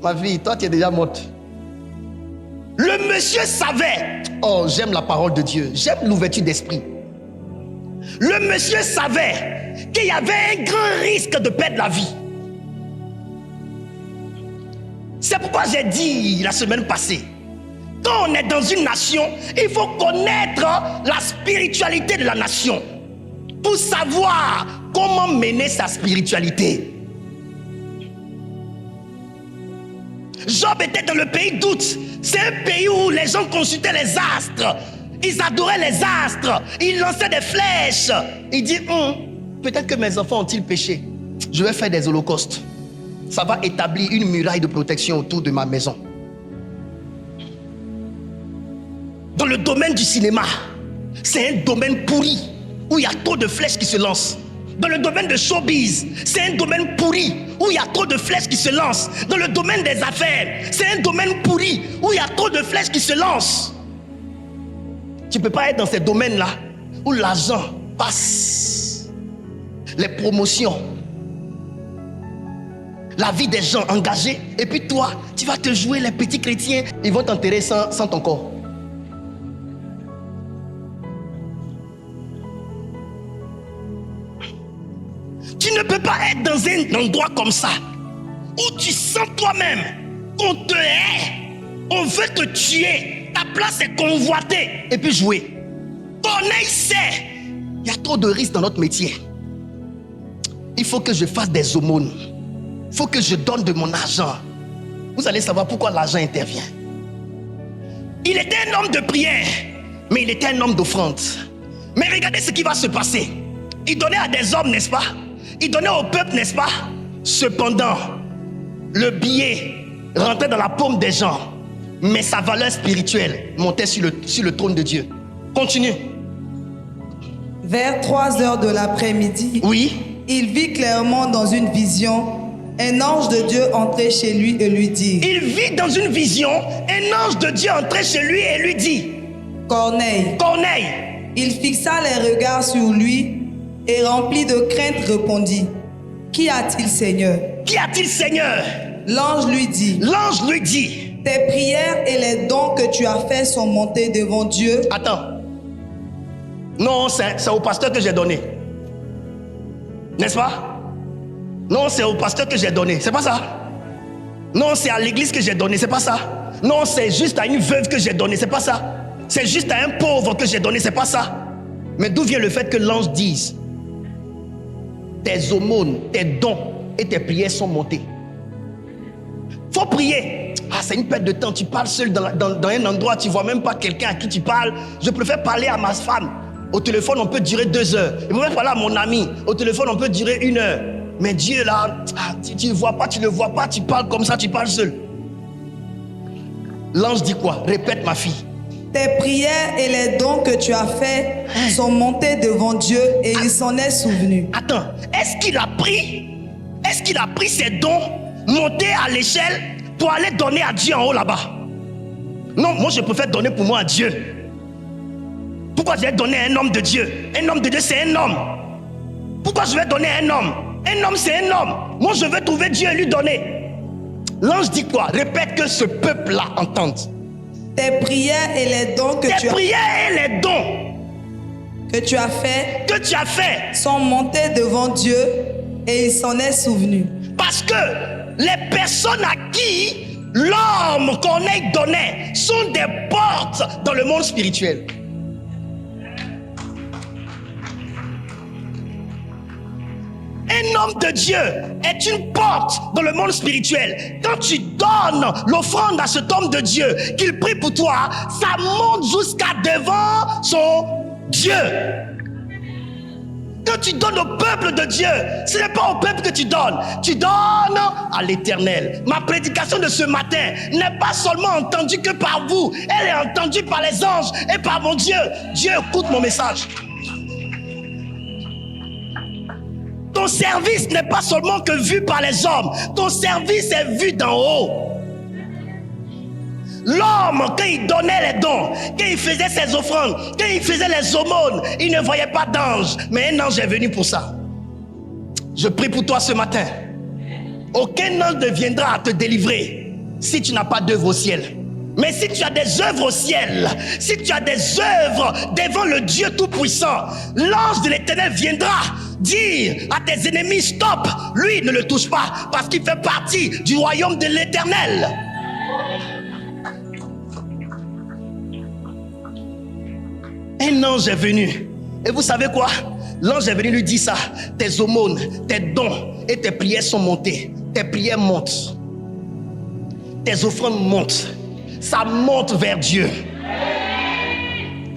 Ma fille, toi tu es déjà morte. Le monsieur savait. Oh, j'aime la parole de Dieu. J'aime l'ouverture d'esprit. Le monsieur savait qu'il y avait un grand risque de perdre la vie. C'est pourquoi j'ai dit la semaine passée, quand on est dans une nation, il faut connaître la spiritualité de la nation pour savoir comment mener sa spiritualité. Job était dans le pays d'Out. C'est un pays où les gens consultaient les astres. Ils adoraient les astres. Ils lançaient des flèches. Il dit, peut-être que mes enfants ont-ils péché. Je vais faire des holocaustes. Ça va établir une muraille de protection autour de ma maison. Dans le domaine du cinéma, c'est un domaine pourri où il y a trop de flèches qui se lancent. Dans le domaine de showbiz, c'est un domaine pourri où il y a trop de flèches qui se lancent. Dans le domaine des affaires, c'est un domaine pourri où il y a trop de flèches qui se lancent. Tu ne peux pas être dans ces domaines-là où l'argent passe, les promotions, la vie des gens engagés, et puis toi, tu vas te jouer les petits chrétiens, ils vont t'enterrer sans ton corps. Tu ne peux pas être dans un endroit comme ça où tu sens toi-même qu'on te hait, on veut te tuer, ta place est convoitée et puis jouer. Corneille sait, il y a trop de risques dans notre métier. Il faut que je fasse des aumônes. Il faut que je donne de mon argent. Vous allez savoir pourquoi l'argent intervient. Il était un homme de prière, mais il était un homme d'offrande. Mais regardez ce qui va se passer. Il donnait à des hommes, n'est-ce pas? Il donnait au peuple, n'est-ce pas? Cependant, le billet rentrait dans la paume des gens, mais sa valeur spirituelle montait sur le trône de Dieu. Continue. Vers 3 heures de l'après-midi, Oui. il vit clairement dans une vision un ange de Dieu entrait chez lui et lui dit, Il vit dans une vision, un ange de Dieu entrait chez lui et lui dit, Corneille. Corneille. Il fixa les regards sur lui et rempli de crainte répondit, Qu'y a-t-il, Seigneur? Qu'y a-t-il, Seigneur? L'ange lui dit, L'ange lui dit, Tes prières et les dons que tu as faits sont montés devant Dieu. attends. Non, c'est au pasteur que j'ai donné. N'est-ce pas? Non, c'est au pasteur que j'ai donné. C'est pas ça? Non, c'est à l'église que j'ai donné. C'est pas ça? Non, c'est juste à une veuve que j'ai donné. C'est pas ça? C'est juste à un pauvre que j'ai donné. C'est pas ça? Mais d'où vient le fait que l'ange dise, tes aumônes, tes dons et tes prières sont montés? Faut prier. Ah, c'est une perte de temps. Tu parles seul dans un endroit, tu vois même pas quelqu'un à qui tu parles. Je préfère parler à ma femme. Au téléphone, on peut durer 2 heures. Je préfère parler à mon ami. Au téléphone, on peut durer 1 heure. Mais Dieu là, tu ne vois pas, tu ne le vois pas, tu parles comme ça, tu parles seul. L'ange dit quoi? Répète, ma fille. Tes prières et les dons que tu as faits sont montés devant Dieu et il s'en est souvenu. Attends, est-ce qu'il a pris ses dons, monté à l'échelle pour aller donner à Dieu en haut là-bas? Non, moi je préfère donner pour moi à Dieu. Pourquoi je vais donner à un homme de Dieu? Un homme de Dieu, c'est un homme. Pourquoi je vais donner à un homme? Un homme, c'est un homme. Moi, je veux trouver Dieu et lui donner. L'ange dit quoi? Répète que ce peuple-là entende. Tes prières et les dons que Tes prières et les dons que tu as faits sont montés devant Dieu et il s'en est souvenu. Parce que les personnes à qui l'homme Corneille donnait sont des portes dans le monde spirituel. Un homme de Dieu est une porte dans le monde spirituel. Quand tu donnes l'offrande à cet homme de Dieu, qu'il prie pour toi, ça monte jusqu'à devant son Dieu. Quand tu donnes au peuple de Dieu, ce n'est pas au peuple que tu donnes à l'Éternel. Ma prédication de ce matin n'est pas seulement entendue que par vous, elle est entendue par les anges et par mon Dieu. Dieu écoute mon message. Ton service n'est pas seulement que vu par les hommes, ton service est vu d'en haut. L'homme, quand il donnait les dons, quand il faisait ses offrandes, quand il faisait les aumônes, il ne voyait pas d'ange. Mais un ange est venu pour ça. Je prie pour toi ce matin. Aucun ange ne viendra te délivrer si tu n'as pas d'œuvre au ciel. Mais si tu as des œuvres au ciel, si tu as des œuvres devant le Dieu Tout-Puissant, l'ange de l'Éternel viendra dire à tes ennemis, stop, lui ne le touche pas parce qu'il fait partie du royaume de l'Éternel. Un ange est venu. Et vous savez quoi? L'ange est venu lui dire ça. Tes aumônes, tes dons et tes prières sont montées. Tes prières montent. Tes offrandes montent. Ça monte vers Dieu.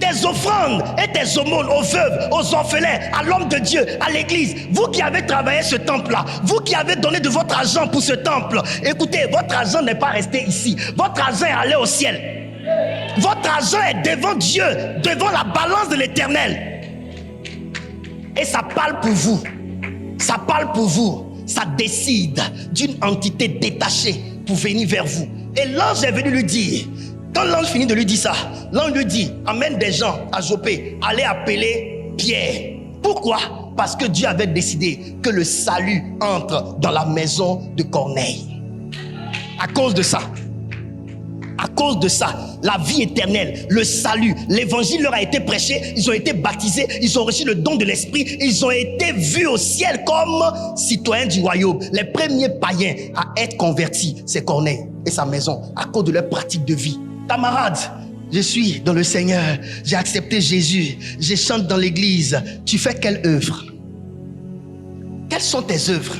Tes offrandes et tes aumônes aux veuves, aux orphelins, à l'homme de Dieu, à l'église. Vous qui avez travaillé ce temple-là, vous qui avez donné de votre argent pour ce temple, écoutez, votre argent n'est pas resté ici. Votre argent est allé au ciel. Votre argent est devant Dieu, devant la balance de l'Éternel. Et ça parle pour vous. Ça parle pour vous. Ça décide d'une entité détachée pour venir vers vous. Et l'ange est venu lui dire, quand l'ange finit de lui dire ça, l'ange lui dit, amène des gens à Jopé, allez appeler Pierre. Pourquoi? Parce que Dieu avait décidé que le salut entre dans la maison de Corneille. À cause de ça, la vie éternelle, le salut, l'évangile leur a été prêché, ils ont été baptisés, ils ont reçu le don de l'esprit, ils ont été vus au ciel comme citoyens du royaume. Les premiers païens à être convertis, c'est Corneille et sa maison, à cause de leur pratique de vie. Camarade, je suis dans le Seigneur, j'ai accepté Jésus, je chante dans l'église. Tu fais quelle œuvre? Quelles sont tes œuvres?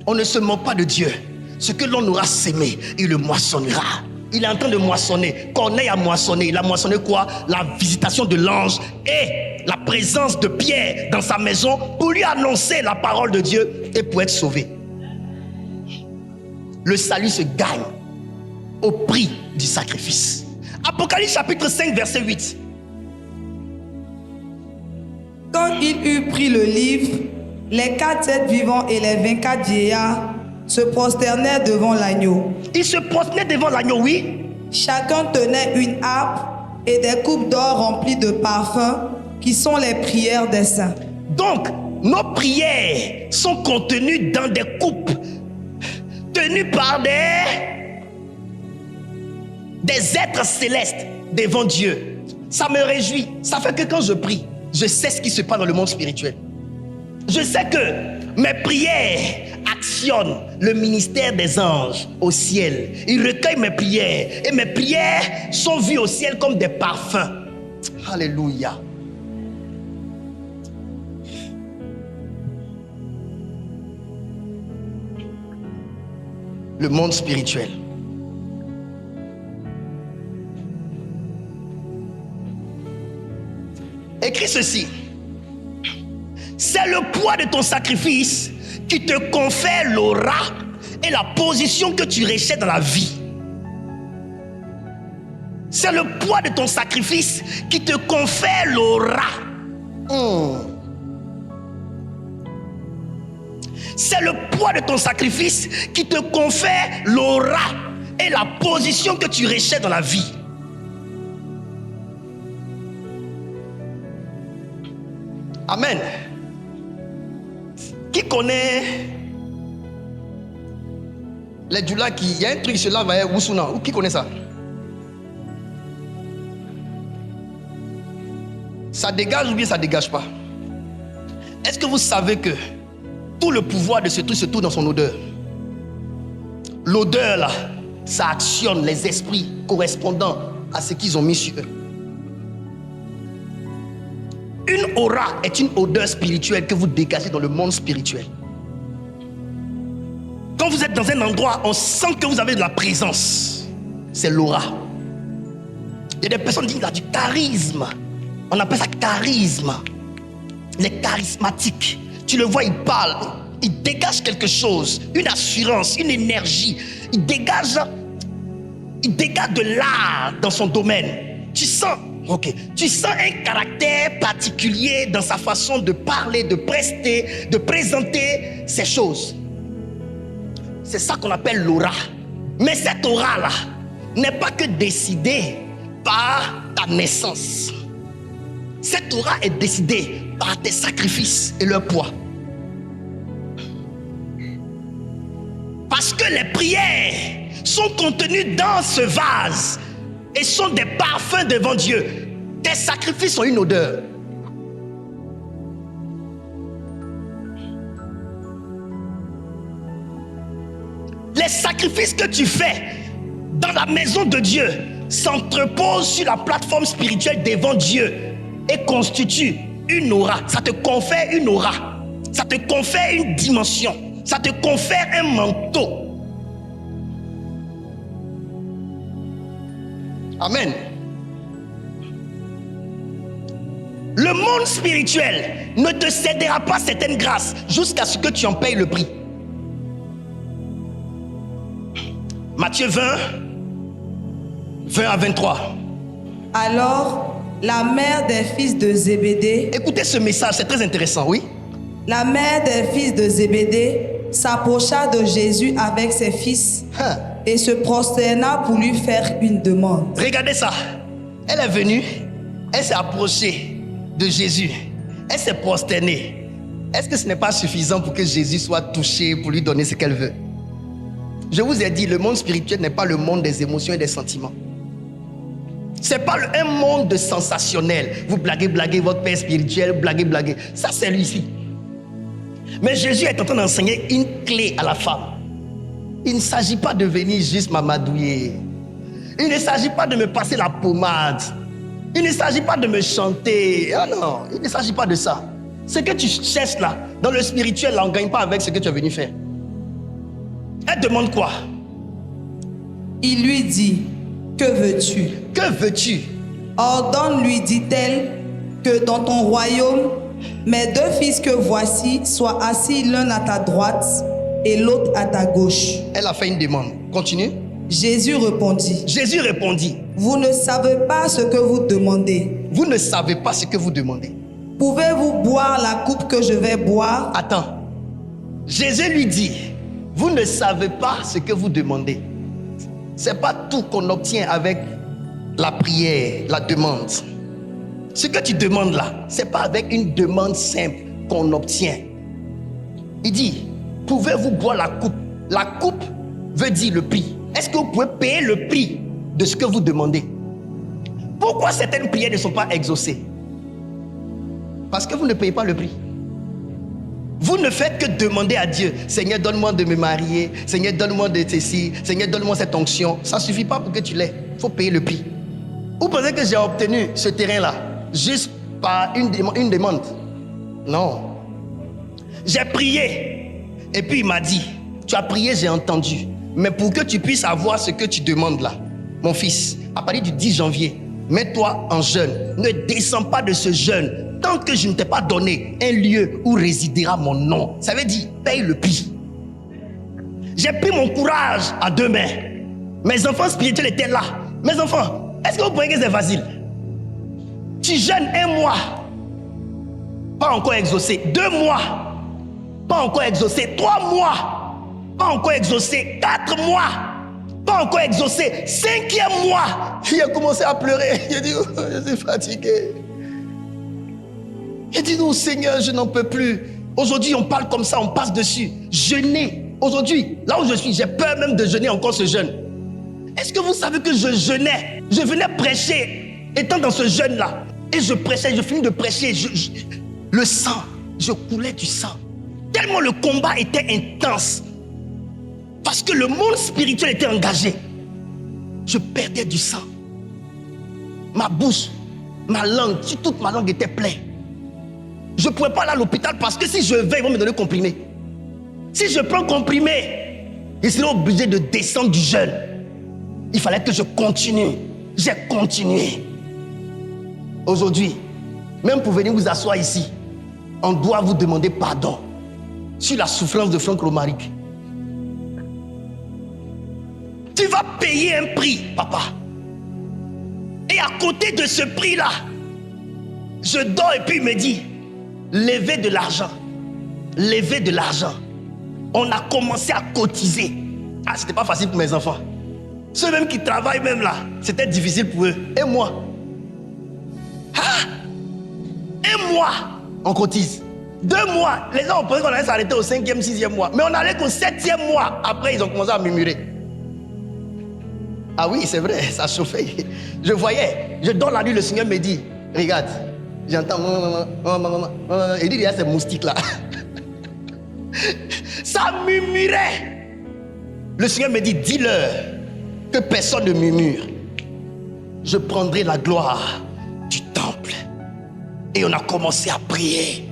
On ne se moque pas de Dieu. Ce que l'on aura sémé, il le moissonnera. Il est en train de moissonner. Corneille a moissonné. Il a moissonné quoi? La visitation de l'ange et la présence de Pierre dans sa maison pour lui annoncer la parole de Dieu et pour être sauvé. Le salut se gagne au prix du sacrifice. Apocalypse chapitre 5 verset 8. Quand il eut pris le livre, les 4 êtres vivants et les 24 vieillards se prosternèrent devant l'agneau. Ils se prosternaient devant l'agneau, oui. Chacun tenait une harpe et des coupes d'or remplies de parfums qui sont les prières des saints. Donc, nos prières sont contenues dans des coupes tenues par des êtres célestes devant Dieu. Ça me réjouit. Ça fait que quand je prie, je sais ce qui se passe dans le monde spirituel. Je sais que mes prières actionnent le ministère des anges au ciel. Ils recueillent mes prières et mes prières sont vues au ciel comme des parfums. Alléluia. Le monde spirituel. Écris ceci. C'est le poids de ton sacrifice qui te confère l'aura et la position que tu recherches dans la vie. C'est le poids de ton sacrifice qui te confère l'aura. C'est le poids de ton sacrifice qui te confère l'aura et la position que tu recherches dans la vie. Amen. Qui connaît les djoulas qui... Il y a un truc, cela va être Wusuna. Qui connaît ça? Ça dégage ou bien ça dégage pas? Est-ce que vous savez que tout le pouvoir de ce truc se trouve dans son odeur? L'odeur là, ça actionne les esprits correspondant à ce qu'ils ont mis sur eux. Une aura est une odeur spirituelle que vous dégagez dans le monde spirituel. Quand vous êtes dans un endroit, on sent que vous avez de la présence. C'est l'aura. Il y a des personnes qui disent qu'il a du charisme. On appelle ça charisme. Les charismatiques. Tu le vois, il parle. Il dégage quelque chose. Une assurance, une énergie. Il dégage de l'art dans son domaine. Tu sens un caractère particulier dans sa façon de parler, de prester, de présenter ces choses. C'est ça qu'on appelle l'aura. Mais cette aura-là n'est pas que décidée par ta naissance. Cette aura est décidée par tes sacrifices et leur poids. Parce que les prières sont contenues dans ce vase et sont des parfums devant Dieu. Tes sacrifices ont une odeur. Les sacrifices que tu fais dans la maison de Dieu s'entreposent sur la plateforme spirituelle devant Dieu et constituent une aura. Ça te confère une aura. Ça te confère une dimension. Ça te confère un manteau. Amen. Le monde spirituel ne te cédera pas certaines grâces jusqu'à ce que tu en payes le prix. Matthieu 20, 20 à 23. Alors, la mère des fils de Zébédée... Écoutez ce message, c'est très intéressant, oui. La mère des fils de Zébédée s'approcha de Jésus avec ses fils et se prosterna pour lui faire une demande. Regardez ça. Elle est venue, elle s'est approchée de Jésus. Elle s'est prosternée. Est-ce que ce n'est pas suffisant pour que Jésus soit touché, pour lui donner ce qu'elle veut? Je vous ai dit, le monde spirituel n'est pas le monde des émotions et des sentiments. Ce n'est pas un monde de sensationnel. Vous blaguez, votre père spirituel, blaguez. Ça, c'est lui-ci. Mais Jésus est en train d'enseigner une clé à la femme. Il ne s'agit pas de venir juste m'amadouiller. Il ne s'agit pas de me passer la pommade. Il ne s'agit pas de me chanter. Ah non, il ne s'agit pas de ça. Ce que tu cherches là, dans le spirituel, là, on ne gagne pas avec ce que tu es venu faire. Elle demande quoi? Il lui dit, que veux-tu? Que veux-tu? Ordonne-lui, dit-elle, que dans ton royaume, mes deux fils que voici soient assis l'un à ta droite et l'autre à ta gauche. Elle a fait une demande. Continue. Jésus répondit, vous ne savez pas ce que vous demandez. Vous ne savez pas ce que vous demandez. Pouvez-vous boire la coupe que je vais boire? Attends. Jésus lui dit, Vous ne savez pas ce que vous demandez. Ce n'est pas tout qu'on obtient avec la prière, la demande. Ce que tu demandes là, ce n'est pas avec une demande simple qu'on obtient. Il dit, pouvez-vous boire la coupe? La coupe veut dire le prix. Est-ce que vous pouvez payer le prix de ce que vous demandez? Pourquoi certaines prières ne sont pas exaucées? Parce que vous ne payez pas le prix. Vous ne faites que demander à Dieu, Seigneur, donne-moi de me marier, Seigneur, donne-moi de ceci, Seigneur, donne-moi cette onction. Ça ne suffit pas pour que tu l'aies. Il faut payer le prix. Vous pensez que j'ai obtenu ce terrain-là juste par une demande? Non. J'ai prié et puis il m'a dit, tu as prié, j'ai entendu. Mais pour que tu puisses avoir ce que tu demandes là, mon fils, à partir du 10 janvier, mets-toi en jeûne. Ne descends pas de ce jeûne tant que je ne t'ai pas donné un lieu où résidera mon nom. Ça veut dire, paye le prix. J'ai pris mon courage à deux mains. Mes enfants spirituels étaient là. Mes enfants, est-ce que vous croyez que c'est facile? Tu jeûnes 1 mois, pas encore exaucé. 2 mois, pas encore exaucé. 3 mois, pas encore exaucé. 4 mois, pas encore exaucé. 5e mois, il a commencé à pleurer. Il a dit, oh, je suis fatigué. Il a dit, non Seigneur, je n'en peux plus. Aujourd'hui, on parle comme ça, on passe dessus. Jeûner. Aujourd'hui, là où je suis, j'ai peur même de jeûner encore ce jeûne. Est-ce que vous savez que je jeûnais? Je venais prêcher, étant dans ce jeûne-là. Et je prêchais, je finis de prêcher. Le sang, je coulais du sang. Tellement le combat était intense. Parce que le monde spirituel était engagé. Je perdais du sang. Ma bouche, ma langue, toute ma langue était pleine. Je ne pouvais pas aller à l'hôpital parce que si je vais, ils vont me donner comprimé. Si je prends comprimé, ils seront obligés de descendre du jeûne. Il fallait que je continue. J'ai continué. Aujourd'hui, même pour venir vous asseoir ici, on doit vous demander pardon sur la souffrance de Franck Romaric. Tu vas payer un prix, papa. Et à côté de ce prix-là, je dors et puis il me dit, levez de l'argent. Levez de l'argent. On a commencé à cotiser. Ah, c'était pas facile pour mes enfants. Ceux même qui travaillent même là, c'était difficile pour eux. Et moi? Ah! Et moi, on cotise. 2 mois, les gens ont pensé qu'on allait s'arrêter au 5e, 6e mois. Mais on allait qu'au 7e mois. Après, ils ont commencé à murmurer. Ah oui, c'est vrai, ça chauffait. Je voyais, je dors la nuit, le Seigneur me dit, regarde, j'entends, il dit, il y a ces moustiques là. Ça murmurait. Le Seigneur me dit, dis-leur que personne ne murmure. Je prendrai la gloire du temple. Et on a commencé à prier.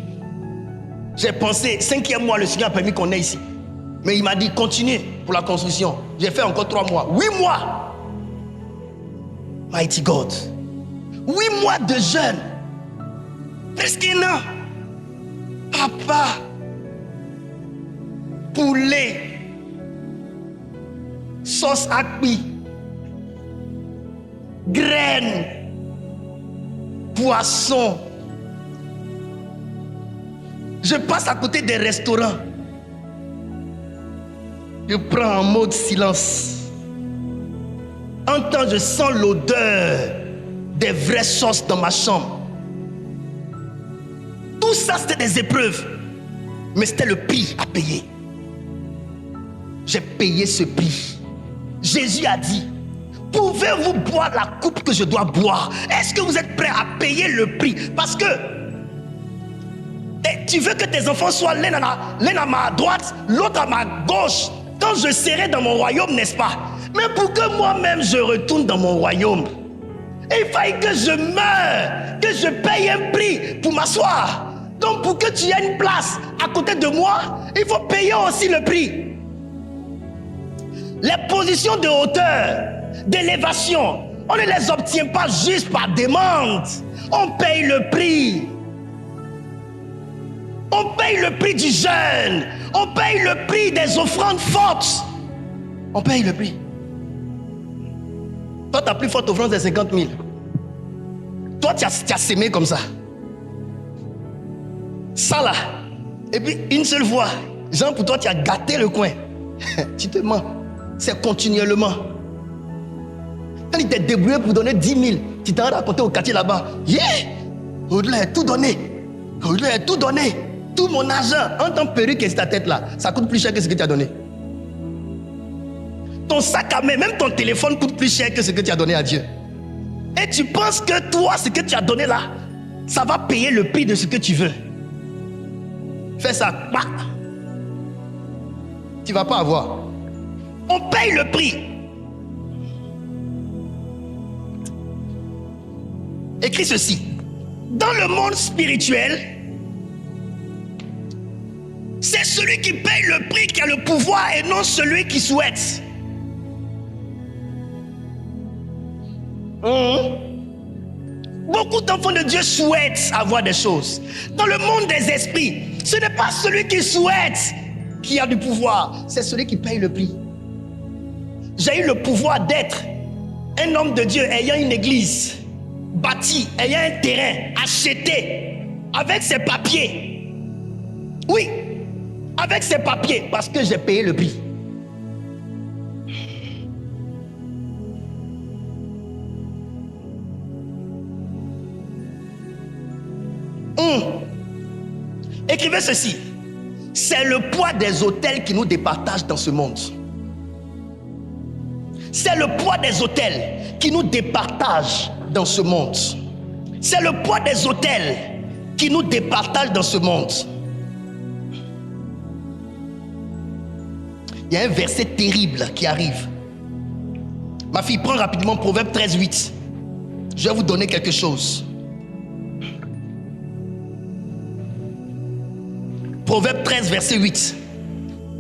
J'ai pensé, 5e mois, le Seigneur a permis qu'on ait ici. Mais il m'a dit, continue pour la construction. J'ai fait encore 3 mois. 8 mois. Mighty God. 8 mois de jeûne. Presque 1 an. Papa. Poulet. Sauce akpi. Graines. Poisson. Je passe à côté des restaurants. Je prends en mode silence. En temps, je sens l'odeur des vraies sauces dans ma chambre. Tout ça, c'était des épreuves. Mais c'était le prix à payer. J'ai payé ce prix. Jésus a dit, pouvez-vous boire la coupe que je dois boire? Est-ce que vous êtes prêts à payer le prix? Parce que tu veux que tes enfants soient l'un à ma droite, l'autre à ma gauche. Quand je serai dans mon royaume, n'est-ce pas? Mais pour que moi-même je retourne dans mon royaume, il fallait que je meure, que je paye un prix pour m'asseoir. Donc pour que tu aies une place à côté de moi, il faut payer aussi le prix. Les positions de hauteur, d'élévation, on ne les obtient pas juste par demande. On paye le prix. On paye le prix du jeûne. On paye le prix des offrandes fortes. On paye le prix. Toi, ta plus forte offrande, c'est 50 000. Toi, tu as sémé comme ça. Ça là. Et puis, une seule fois, genre pour toi, tu as gâté le coin. Tu te mens. C'est continuellement. Quand il t'est débrouillé pour donner 10 000, tu t'en as raconté au quartier là-bas. Yeah! Au-delà, il a tout donné. Au-delà, il a tout donné. Tout mon argent, en tant que perruque et ta tête là, ça coûte plus cher que ce que tu as donné. Ton sac à main, même ton téléphone coûte plus cher que ce que tu as donné à Dieu. Et tu penses que toi, ce que tu as donné là, ça va payer le prix de ce que tu veux. Fais ça, bah. Tu ne vas pas avoir. On paye le prix. Écris ceci. Dans le monde spirituel, c'est celui qui paye le prix qui a le pouvoir et non celui qui souhaite. Beaucoup d'enfants de Dieu souhaitent avoir des choses. Dans le monde des esprits, ce n'est pas celui qui souhaite qui a du pouvoir, c'est celui qui paye le prix. J'ai eu le pouvoir d'être un homme de Dieu ayant une église bâtie, ayant un terrain acheté avec ses papiers. Oui, avec ses papiers, parce que j'ai payé le prix. Écrivez ceci. C'est le poids des autels qui nous départagent dans ce monde. C'est le poids des autels qui nous départagent dans ce monde. C'est le poids des autels qui nous départagent dans ce monde. Il y a un verset terrible qui arrive. Ma fille, prends rapidement Proverbe 13, 8. Je vais vous donner quelque chose. Proverbe 13, verset 8.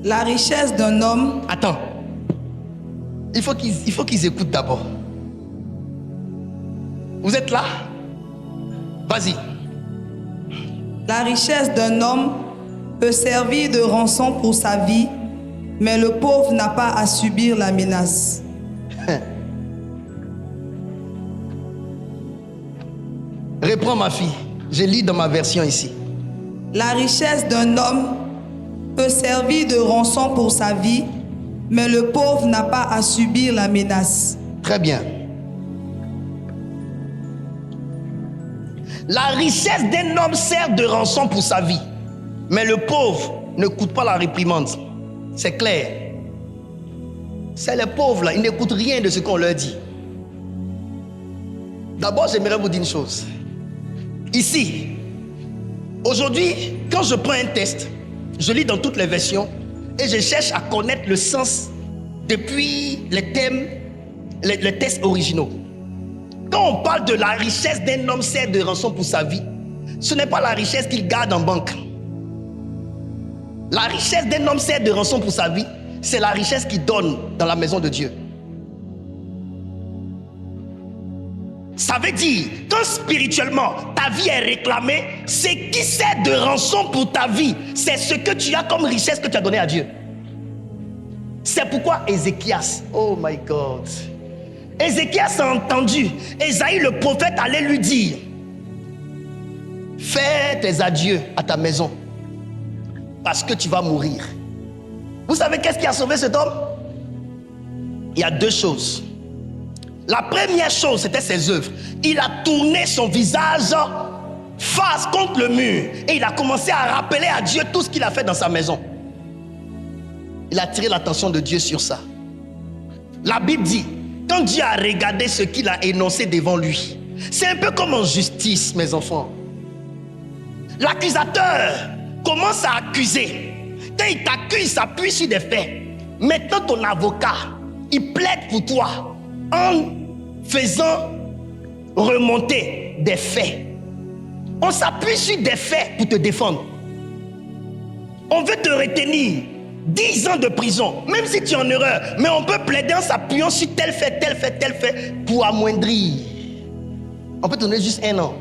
La richesse d'un homme... Attends. Il faut qu'ils écoutent d'abord. Vous êtes là? Vas-y. La richesse d'un homme peut servir de rançon pour sa vie, mais le pauvre n'a pas à subir la menace. Reprends ma fille. Je lis dans ma version ici. La richesse d'un homme peut servir de rançon pour sa vie, mais le pauvre n'a pas à subir la menace. Très bien. La richesse d'un homme sert de rançon pour sa vie, mais le pauvre ne coûte pas la réprimande. C'est clair. C'est les pauvres là, ils n'écoutent rien de ce qu'on leur dit. D'abord, j'aimerais vous dire une chose. Ici, aujourd'hui, quand je prends un test, je lis dans toutes les versions et je cherche à connaître le sens depuis les thèmes, les tests originaux. Quand on parle de la richesse d'un homme sert de rançon pour sa vie, ce n'est pas la richesse qu'il garde en banque. La richesse d'un homme sert de rançon pour sa vie, c'est la richesse qu'il donne dans la maison de Dieu. Ça veut dire, quand spirituellement ta vie est réclamée, c'est qui sert de rançon pour ta vie. C'est ce que tu as comme richesse que tu as donné à Dieu. C'est pourquoi Ézéchias, oh my God, Ézéchias a entendu Ésaïe le prophète allait lui dire: fais tes adieux à ta maison parce que tu vas mourir. Vous savez qu'est-ce qui a sauvé cet homme? Il y a deux choses. La première chose, c'était ses œuvres. Il a tourné son visage face contre le mur et il a commencé à rappeler à Dieu tout ce qu'il a fait dans sa maison. Il a attiré l'attention de Dieu sur ça. La Bible dit, quand Dieu a regardé ce qu'il a énoncé devant lui, c'est un peu comme en justice, mes enfants. L'accusateur commence à accuser. Quand il t'accuse, il s'appuie sur des faits. Maintenant, ton avocat, il plaide pour toi en faisant remonter des faits. On s'appuie sur des faits pour te défendre. On veut te retenir 10 ans de prison, même si tu es en erreur, mais on peut plaider en s'appuyant sur tel fait, tel fait, tel fait pour amoindrir. On peut te donner juste 1 an,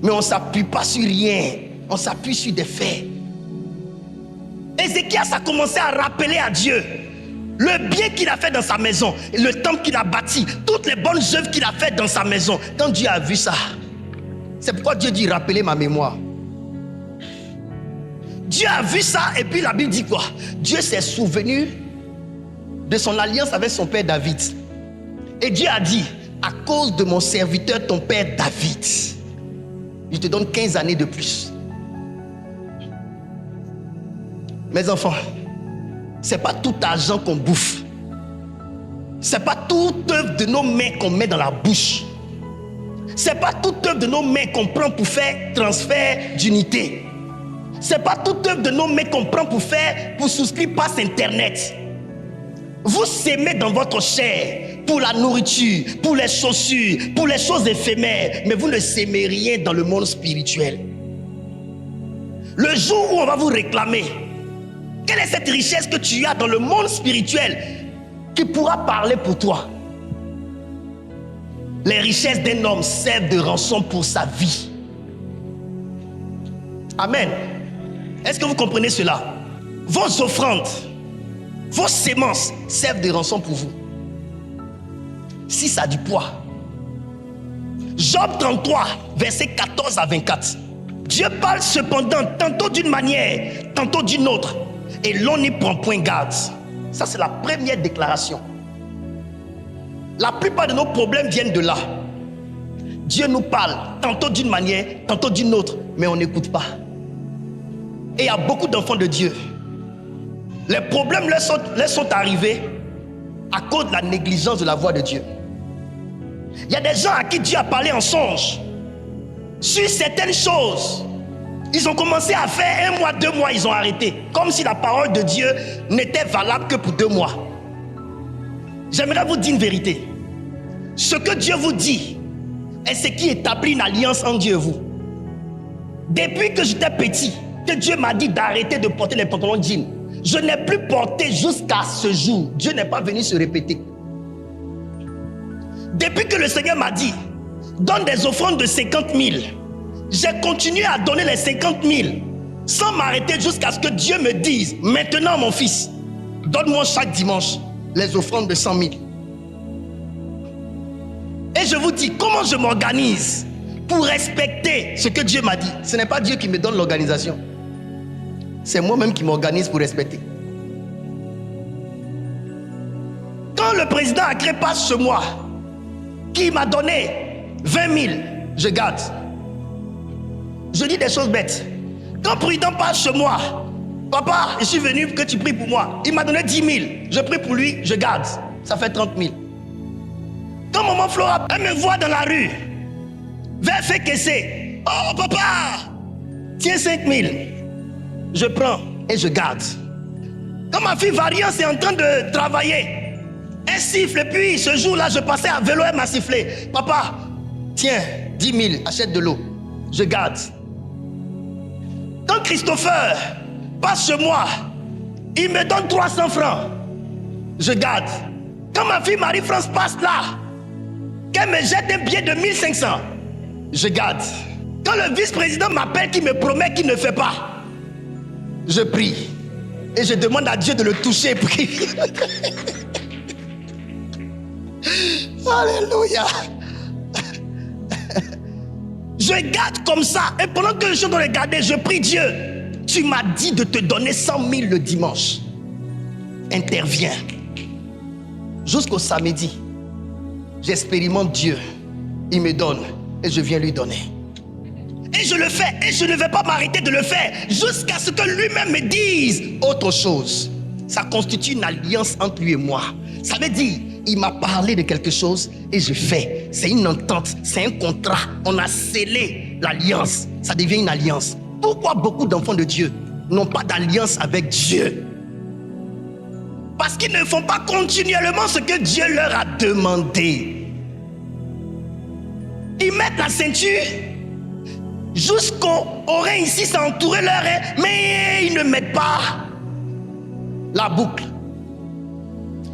mais on ne s'appuie pas sur rien, on s'appuie sur des faits. Ézéchias a commencé à rappeler à Dieu le bien qu'il a fait dans sa maison, le temple qu'il a bâti, toutes les bonnes œuvres qu'il a faites dans sa maison. Quand Dieu a vu ça, c'est pourquoi Dieu dit: rappelez ma mémoire. Dieu a vu ça et puis la Bible dit quoi? Dieu s'est souvenu de son alliance avec son père David. Et Dieu a dit, à cause de mon serviteur, ton père David, je te donne 15 années de plus. Mes enfants, c'est pas tout argent qu'on bouffe. C'est pas toute œuvre de nos mains qu'on met dans la bouche. C'est pas toute œuvre de nos mains qu'on prend pour faire transfert d'unité. C'est pas toute œuvre de nos mains qu'on prend pour souscrire passe internet. Vous s'aimez dans votre chair pour la nourriture, pour les chaussures, pour les choses éphémères, mais vous ne s'aimez rien dans le monde spirituel. Le jour où on va vous réclamer, quelle est cette richesse que tu as dans le monde spirituel qui pourra parler pour toi? Les richesses d'un homme servent de rançon pour sa vie. Amen. Est-ce que vous comprenez cela? Vos offrandes, vos sémences servent de rançon pour vous. Si ça a du poids. Job 33, versets 14 à 24. Dieu parle cependant tantôt d'une manière, tantôt d'une autre, et l'on n'y prend point garde. Ça, c'est la première déclaration. La plupart de nos problèmes viennent de là. Dieu nous parle tantôt d'une manière, tantôt d'une autre, mais on n'écoute pas. Et il y a beaucoup d'enfants de Dieu. Les problèmes leur sont arrivés à cause de la négligence de la voix de Dieu. Il y a des gens à qui Dieu a parlé en songe sur certaines choses. Ils ont commencé à faire 1 mois, 2 mois, ils ont arrêté. Comme si la parole de Dieu n'était valable que pour 2 mois. J'aimerais vous dire une vérité. Ce que Dieu vous dit est ce qui établit une alliance entre Dieu et vous. Depuis que j'étais petit, que Dieu m'a dit d'arrêter de porter les pantalons jeans, je n'ai plus porté jusqu'à ce jour. Dieu n'est pas venu se répéter. Depuis que le Seigneur m'a dit, donne des offrandes de 50 000, j'ai continué à donner les 50 000 sans m'arrêter jusqu'à ce que Dieu me dise, maintenant mon fils, donne-moi chaque dimanche les offrandes de 100 000. Et je vous dis, comment je m'organise pour respecter ce que Dieu m'a dit? Ce n'est pas Dieu qui me donne l'organisation. C'est moi-même qui m'organise pour respecter. Quand le président a créé passe ce mois, qui m'a donné 20 000, je garde. Je dis des choses bêtes. Quand Prudent passe ce mois, papa, je suis venu que tu pries pour moi. Il m'a donné 10 000, je prie pour lui, je garde. Ça fait 30 000. Quand maman Flora, elle me voit dans la rue, vers Fékessé, oh papa, tiens 5 000. Je prends et je garde. Quand ma fille Variance est en train de travailler, elle siffle et puis ce jour-là, je passais à vélo, elle m'a sifflé. Papa, tiens, 10 000, achète de l'eau. Je garde. Quand Christopher passe chez moi, il me donne 300 francs. Je garde. Quand ma fille Marie-France passe là, qu'elle me jette un billet de 1500, je garde. Quand le vice-président m'appelle, qui me promet qu'il ne fait pas, je prie. Et je demande à Dieu de le toucher pour qu'il vienne. Alléluia. Je garde comme ça. Et pendant que je suis en train de regarder, je prie Dieu. Tu m'as dit de te donner 100 000 le dimanche. Interviens. Jusqu'au samedi, j'expérimente Dieu. Il me donne et je viens lui donner. Et je le fais et je ne vais pas m'arrêter de le faire jusqu'à ce que lui-même me dise autre chose. Ça constitue une alliance entre lui et moi. Ça veut dire, il m'a parlé de quelque chose et je fais. C'est une entente, c'est un contrat. On a scellé l'alliance. Ça devient une alliance. Pourquoi beaucoup d'enfants de Dieu n'ont pas d'alliance avec Dieu? Parce qu'ils ne font pas continuellement ce que Dieu leur a demandé. Ils mettent la ceinture jusqu'aux oreilles ici, ça entourait leur oreille, mais ils ne mettent pas la boucle.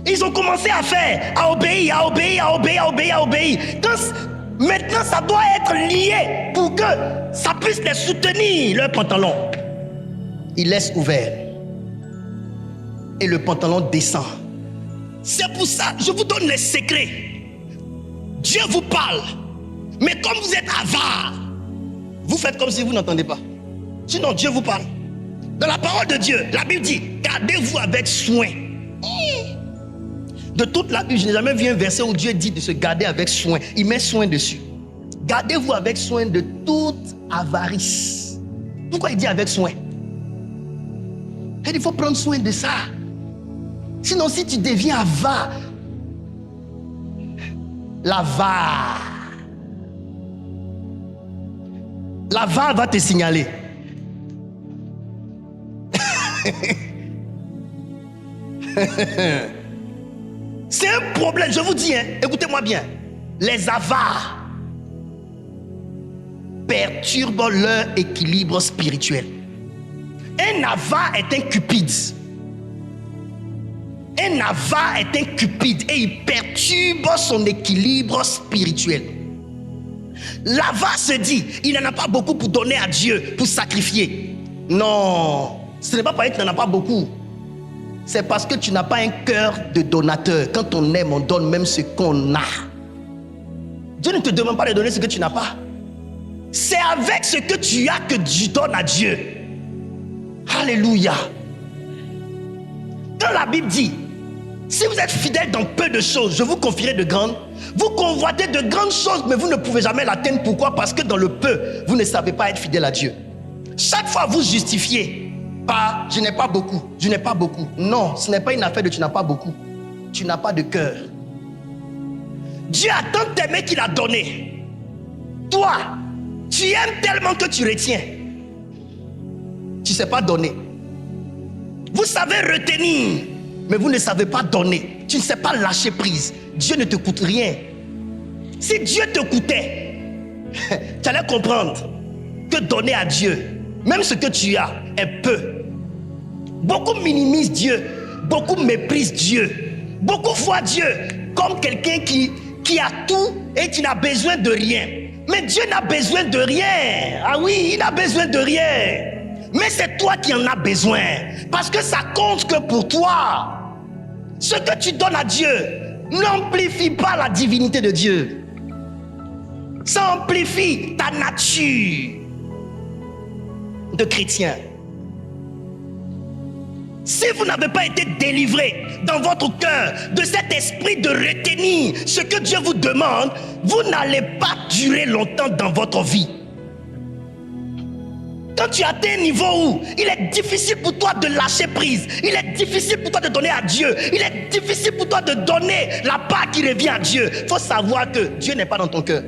Ils ont commencé à faire, à obéir. Maintenant, ça doit être lié pour que ça puisse les soutenir, leur pantalon. Ils laissent ouvert. Et le pantalon descend. C'est pour ça, je vous donne les secrets. Dieu vous parle. Mais comme vous êtes avare, vous faites comme si vous n'entendez pas. Sinon, Dieu vous parle. Dans la parole de Dieu, la Bible dit, gardez-vous avec soin. De toute la Bible, je n'ai jamais vu un verset où Dieu dit de se garder avec soin. Il met soin dessus. Gardez-vous avec soin de toute avarice. Pourquoi il dit avec soin? Il faut prendre soin de ça. Sinon, si tu deviens avare, l'avare va te signaler. C'est un problème, je vous dis, hein, écoutez-moi bien. Les avares perturbent leur équilibre spirituel. Un avare est un cupide. Un avare est un cupide et il perturbe son équilibre spirituel. L'avare se dit, il n'en a pas beaucoup pour donner à Dieu, pour sacrifier. Non, ce n'est pas parce que tu n'en as pas beaucoup. C'est parce que tu n'as pas un cœur de donateur. Quand on aime, on donne même ce qu'on a. Dieu ne te demande pas de donner ce que tu n'as pas. C'est avec ce que tu as que tu donnes à Dieu. Alléluia. Quand la Bible dit, si vous êtes fidèle dans peu de choses, je vous confierai de grandes. Vous convoitez de grandes choses, mais vous ne pouvez jamais l'atteindre. Pourquoi? Parce que dans le peu, vous ne savez pas être fidèle à Dieu. Chaque fois, vous justifiez par je n'ai pas beaucoup, je n'ai pas beaucoup. Non, ce n'est pas une affaire de tu n'as pas beaucoup. Tu n'as pas de cœur. Dieu a tant aimé qu'il a donné. Toi, tu aimes tellement que tu retiens. Tu ne sais pas donner. Vous savez retenir, mais vous ne savez pas donner. Tu ne sais pas lâcher prise. Dieu ne te coûte rien. Si Dieu te coûtait, tu allais comprendre que donner à Dieu, même ce que tu as, est peu. Beaucoup minimisent Dieu, beaucoup méprisent Dieu, beaucoup voient Dieu comme quelqu'un qui a tout et qui n'a besoin de rien. Mais Dieu n'a besoin de rien. Ah oui, il n'a besoin de rien. Mais c'est toi qui en as besoin. Parce que ça compte que pour toi. Ce que tu donnes à Dieu n'amplifie pas la divinité de Dieu. Ça amplifie ta nature de chrétien. Si vous n'avez pas été délivré dans votre cœur de cet esprit de retenir ce que Dieu vous demande, vous n'allez pas durer longtemps dans votre vie. Quand tu atteins un niveau où il est difficile pour toi de lâcher prise, il est difficile pour toi de donner à Dieu, il est difficile pour toi de donner la part qui revient à Dieu, il faut savoir que Dieu n'est pas dans ton cœur.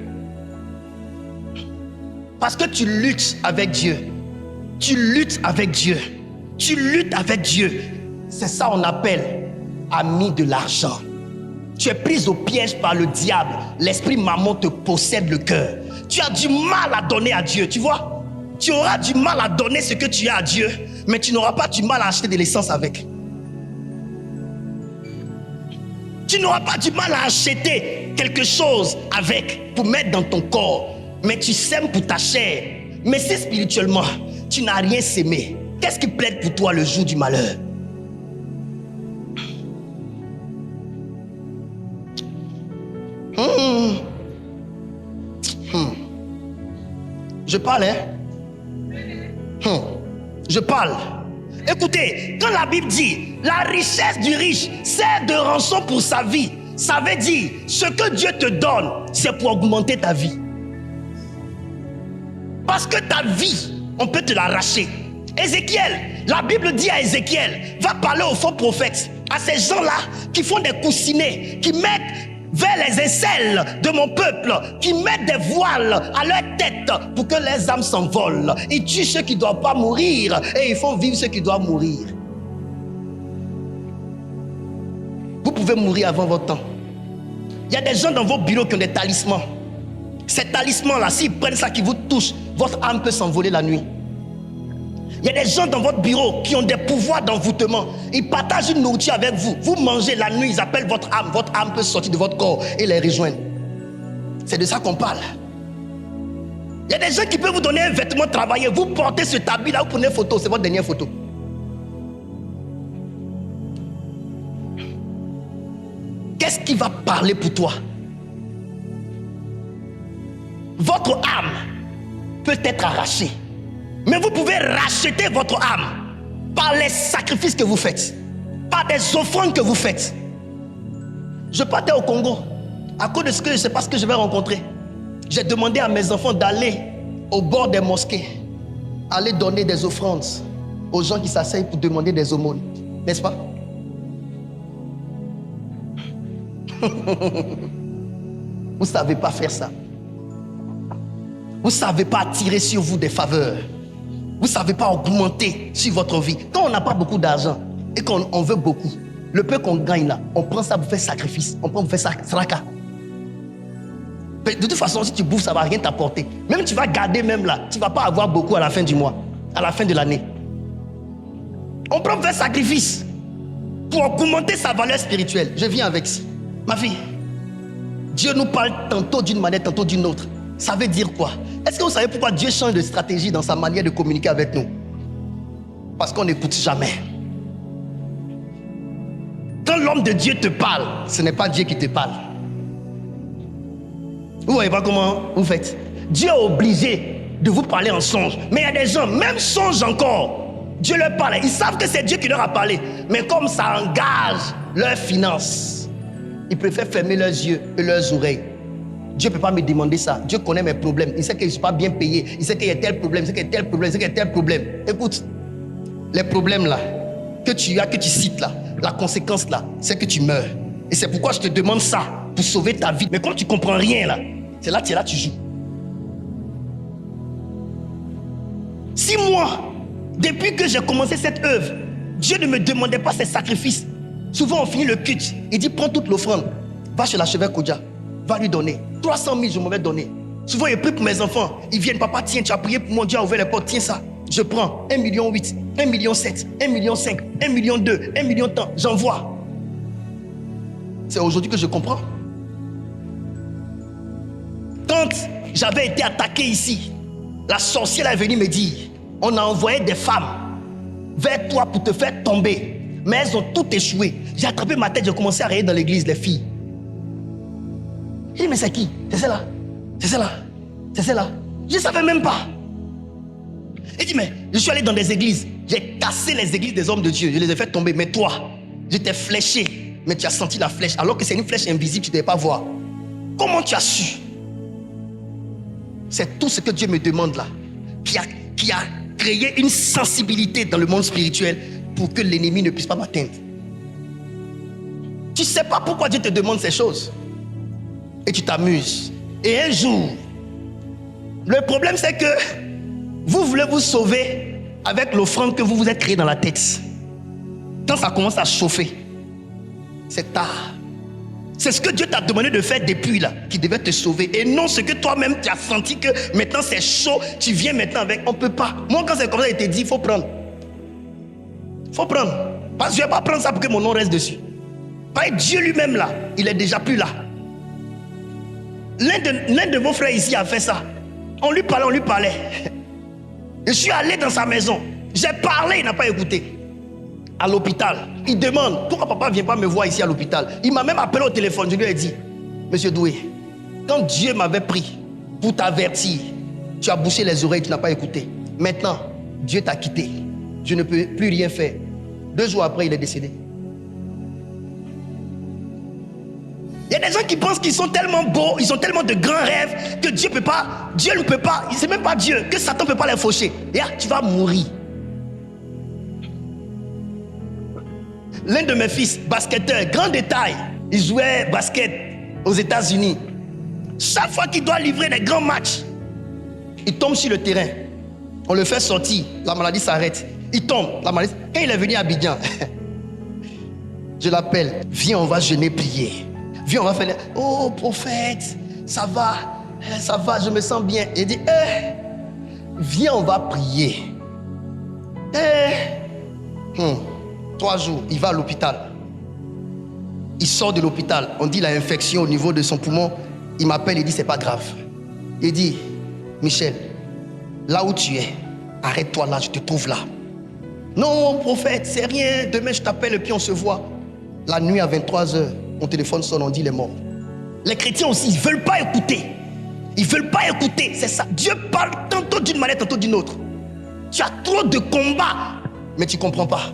Parce que tu luttes avec Dieu. Tu luttes avec Dieu. Tu luttes avec Dieu. C'est ça qu'on appelle ami de l'argent. Tu es prise au piège par le diable. L'esprit mammon te possède le cœur. Tu as du mal à donner à Dieu, tu vois. Tu auras du mal à donner ce que tu as à Dieu, mais tu n'auras pas du mal à acheter de l'essence avec. Tu n'auras pas du mal à acheter quelque chose avec pour mettre dans ton corps, mais tu sèmes pour ta chair. Mais si spirituellement, tu n'as rien sémé, qu'est-ce qui plaide pour toi le jour du malheur? Je parle, hein? Je parle. Écoutez, quand la Bible dit la richesse du riche sert de rançon pour sa vie, ça veut dire ce que Dieu te donne, c'est pour augmenter ta vie. Parce que ta vie, on peut te l'arracher. Ézéchiel, la Bible dit à Ézéchiel, va parler aux faux prophètes, à ces gens-là qui font des coussinets, qui mettent vers les aisselles de mon peuple, qui mettent des voiles à leur tête pour que les âmes s'envolent. Ils tuent ceux qui ne doivent pas mourir et ils font vivre ceux qui doivent mourir. Vous pouvez mourir avant votre temps. Il y a des gens dans vos bureaux qui ont des talismans. Ces talismans-là, s'ils prennent ça qui vous touche, votre âme peut s'envoler la nuit. Il y a des gens dans votre bureau qui ont des pouvoirs d'envoûtement. Ils partagent une nourriture avec vous. Vous mangez la nuit, ils appellent votre âme. Votre âme peut sortir de votre corps et les rejoindre. C'est de ça qu'on parle. Il y a des gens qui peuvent vous donner un vêtement travaillé. Vous portez ce habit-là, vous prenez une photo. C'est votre dernière photo. Qu'est-ce qui va parler pour toi? Votre âme peut être arrachée. Mais vous pouvez racheter votre âme par les sacrifices que vous faites, par des offrandes que vous faites. Je partais au Congo, à cause de ce que je ne sais pas ce que je vais rencontrer. J'ai demandé à mes enfants d'aller au bord des mosquées, aller donner des offrandes aux gens qui s'asseyent pour demander des aumônes. N'est-ce pas? Vous ne savez pas faire ça. Vous ne savez pas attirer sur vous des faveurs. Vous ne savez pas augmenter sur votre vie. Quand on n'a pas beaucoup d'argent et qu'on veut beaucoup, le peu qu'on gagne là, on prend ça pour faire sacrifice. On prend pour faire saraka. De toute façon, si tu bouffes, ça ne va rien t'apporter. Même tu vas garder même là, tu ne vas pas avoir beaucoup à la fin du mois, à la fin de l'année. On prend pour faire sacrifice pour augmenter sa valeur spirituelle. Je viens avec ça. Ma fille, Dieu nous parle tantôt d'une manière, tantôt d'une autre. Ça veut dire quoi? Est-ce que vous savez pourquoi Dieu change de stratégie dans sa manière de communiquer avec nous? Parce qu'on n'écoute jamais. Quand l'homme de Dieu te parle, ce n'est pas Dieu qui te parle. Vous ne voyez pas comment vous faites? Dieu est obligé de vous parler en songe. Mais il y a des gens, même songe encore, Dieu leur parle. Ils savent que c'est Dieu qui leur a parlé. Mais comme ça engage leurs finances, ils préfèrent fermer leurs yeux et leurs oreilles. Dieu ne peut pas me demander ça. Dieu connaît mes problèmes. Il sait que je ne suis pas bien payé. Il sait qu'il y a tel problème, il sait qu'il y a tel problème, il sait qu'il y a tel problème. Écoute, les problèmes là, que tu as, que tu cites là, la conséquence là, c'est que tu meurs. Et c'est pourquoi je te demande ça, pour sauver ta vie. Mais quand tu ne comprends rien là, c'est là, tu es là, tu joues. 6 mois, depuis que j'ai commencé cette œuvre, Dieu ne me demandait pas ces sacrifices. Souvent on finit le culte, il dit prends toute l'offrande, va chez l'archevêque Kodja, va lui donner 300 000, je m'en vais donner. Souvent il prie pour mes enfants, ils viennent, papa tiens, tu as prié pour moi, Dieu a ouvert les portes, tiens ça. Je prends 1,8 million, 1,7 million, 1,5 million, 1,2 million, 1 million de temps, j'envoie. C'est aujourd'hui que je comprends. Quand j'avais été attaqué ici, la sorcière est venue me dire, on a envoyé des femmes vers toi pour te faire tomber. Mais elles ont toutes échoué. J'ai attrapé ma tête, j'ai commencé à rayer dans l'église, les filles. J'ai dit, mais c'est qui? C'est celle-là. C'est celle-là. C'est celle-là. Je ne savais même pas. Il dit, mais je suis allé dans des églises. J'ai cassé les églises des hommes de Dieu. Je les ai fait tomber. Mais toi, je t'ai fléché. Mais tu as senti la flèche. Alors que c'est une flèche invisible, tu ne devais pas voir. Comment tu as su? C'est tout ce que Dieu me demande là. Qui a créé une sensibilité dans le monde spirituel pour que l'ennemi ne puisse pas m'atteindre. Tu ne sais pas pourquoi Dieu te demande ces choses. Et tu t'amuses. Et un jour, le problème c'est que vous voulez vous sauver avec l'offrande que vous vous êtes créée dans la tête. Quand ça commence à chauffer, c'est tard. C'est ce que Dieu t'a demandé de faire depuis là, qui devait te sauver. Et non ce que toi-même tu as senti que maintenant c'est chaud, tu viens maintenant avec. On ne peut pas. Moi quand c'est comme ça, il te dit, il faut prendre. Il faut prendre. Parce que je ne vais pas prendre ça pour que mon nom reste dessus. Parce que Dieu lui-même là, il est déjà plus là. L'un de vos frères ici a fait ça. On lui parlait. Je suis allé dans sa maison. J'ai parlé, il n'a pas écouté. À l'hôpital, il demande, pourquoi papa ne vient pas me voir ici à l'hôpital? Il m'a même appelé au téléphone, je lui ai dit, Monsieur Doué, quand Dieu m'avait pris pour t'avertir, tu as bouché les oreilles, tu n'as pas écouté. Maintenant, Dieu t'a quitté. Je ne peux plus rien faire. 2 jours après, il est décédé. Il y a des gens qui pensent qu'ils sont tellement beaux, ils ont tellement de grands rêves que Dieu ne peut pas, c'est même pas Dieu, que Satan ne peut pas les faucher. Et là, tu vas mourir. L'un de mes fils, basketteur, grand détail, il jouait basket aux États-Unis. Chaque fois qu'il doit livrer des grands matchs, il tombe sur le terrain. On le fait sortir, la maladie s'arrête. Il tombe, la maladie. Quand il est venu à Abidjan, je l'appelle, viens, on va jeûner, prier. Viens, on va faire. Oh, prophète, ça va, je me sens bien. Il dit, viens, on va prier. 3 jours, il va à l'hôpital. Il sort de l'hôpital. On dit il a une infection au niveau de son poumon. Il m'appelle, il dit c'est pas grave. Il dit, Michel, là où tu es, arrête-toi là, je te trouve là. Non, prophète, c'est rien. Demain, je t'appelle et puis on se voit. La nuit à 23h, mon téléphone sonne, on dit il est mort. Les chrétiens aussi, ils ne veulent pas écouter. Ils ne veulent pas écouter, c'est ça. Dieu parle tantôt d'une manière, tantôt d'une autre. Tu as trop de combats mais tu ne comprends pas.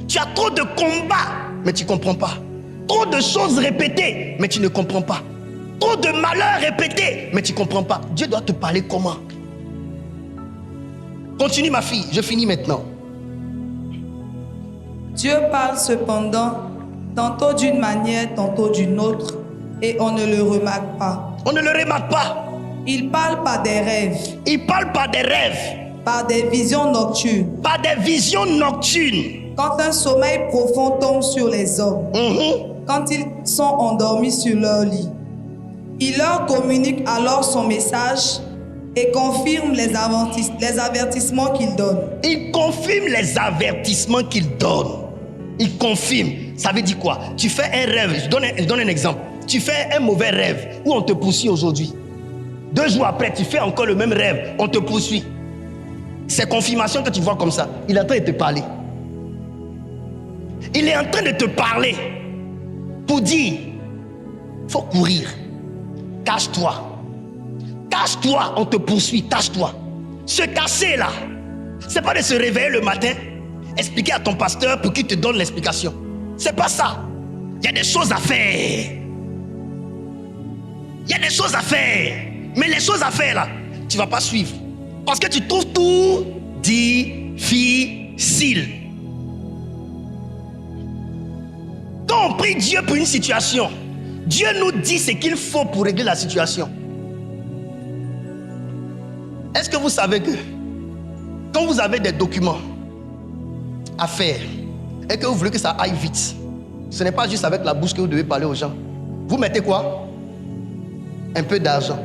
Tu as trop de combats, mais tu ne comprends pas. Trop de choses répétées, mais tu ne comprends pas. Trop de malheurs répétés, mais tu ne comprends pas. Dieu doit te parler comment? Continue ma fille, je finis maintenant. Dieu parle cependant, tantôt d'une manière, tantôt d'une autre, et on ne le remarque pas. On ne le remarque pas. Il parle par des rêves. Il parle par des rêves. Par des visions nocturnes. Par des visions nocturnes. Quand un sommeil profond tombe sur les hommes. Quand ils sont endormis sur leur lit. Il leur communique alors son message et confirme les avertissements qu'il donne. Il confirme les avertissements qu'il donne. Il confirme. Ça veut dire quoi? Tu fais un rêve. Je donne un exemple. Tu fais un mauvais rêve où on te poursuit aujourd'hui. 2 jours après, tu fais encore le même rêve. On te poursuit. C'est confirmation que tu vois comme ça. Il est en train de te parler. Il est en train de te parler pour dire, faut courir. Cache-toi. Cache-toi, on te poursuit. Cache-toi. Se cacher là, c'est pas de se réveiller le matin, expliquer à ton pasteur pour qu'il te donne l'explication. C'est pas ça. Il y a des choses à faire. Il y a des choses à faire. Mais les choses à faire là, tu vas pas suivre. Parce que tu trouves tout difficile. Quand on prie Dieu pour une situation, Dieu nous dit ce qu'il faut pour régler la situation. Est-ce que vous savez que quand vous avez des documents à faire et que vous voulez que ça aille vite, ce n'est pas juste avec la bouche que vous devez parler aux gens. Vous mettez quoi? Un peu d'argent.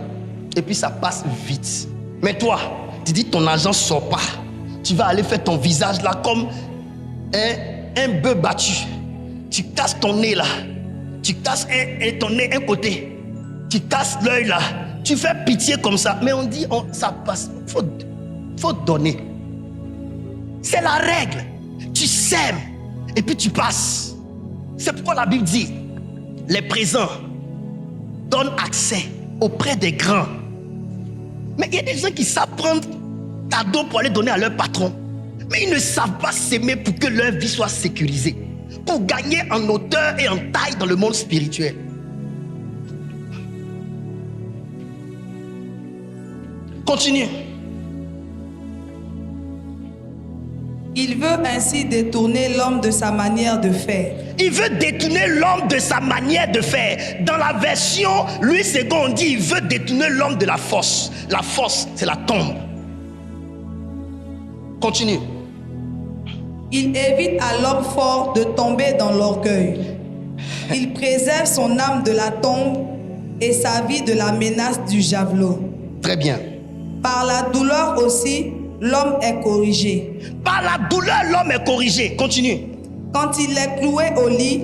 Et puis ça passe vite. Mais toi, tu dis ton argent ne sort pas. Tu vas aller faire ton visage là comme un bœuf battu. Tu casses ton nez là. Tu casses ton nez un côté. Tu casses l'œil là. Tu fais pitié comme ça. Mais on dit, ça passe. Faut donner. C'est la règle. Tu sèmes et puis tu passes. C'est pourquoi la Bible dit, les présents donnent accès auprès des grands. Mais il y a des gens qui savent prendre cadeau pour aller donner à leur patron. Mais ils ne savent pas s'aimer pour que leur vie soit sécurisée. Pour gagner en hauteur et en taille dans le monde spirituel. Continue. Il veut ainsi détourner l'homme de sa manière de faire. Il veut détourner l'homme de sa manière de faire. Dans la version Louis II, on dit il veut détourner l'homme de la force. La force, c'est la tombe. Continue. Il évite à l'homme fort de tomber dans l'orgueil. Il préserve son âme de la tombe et sa vie de la menace du javelot. Très bien. Par la douleur aussi, l'homme est corrigé. Par la douleur, l'homme est corrigé. Continue. Quand il est cloué au lit,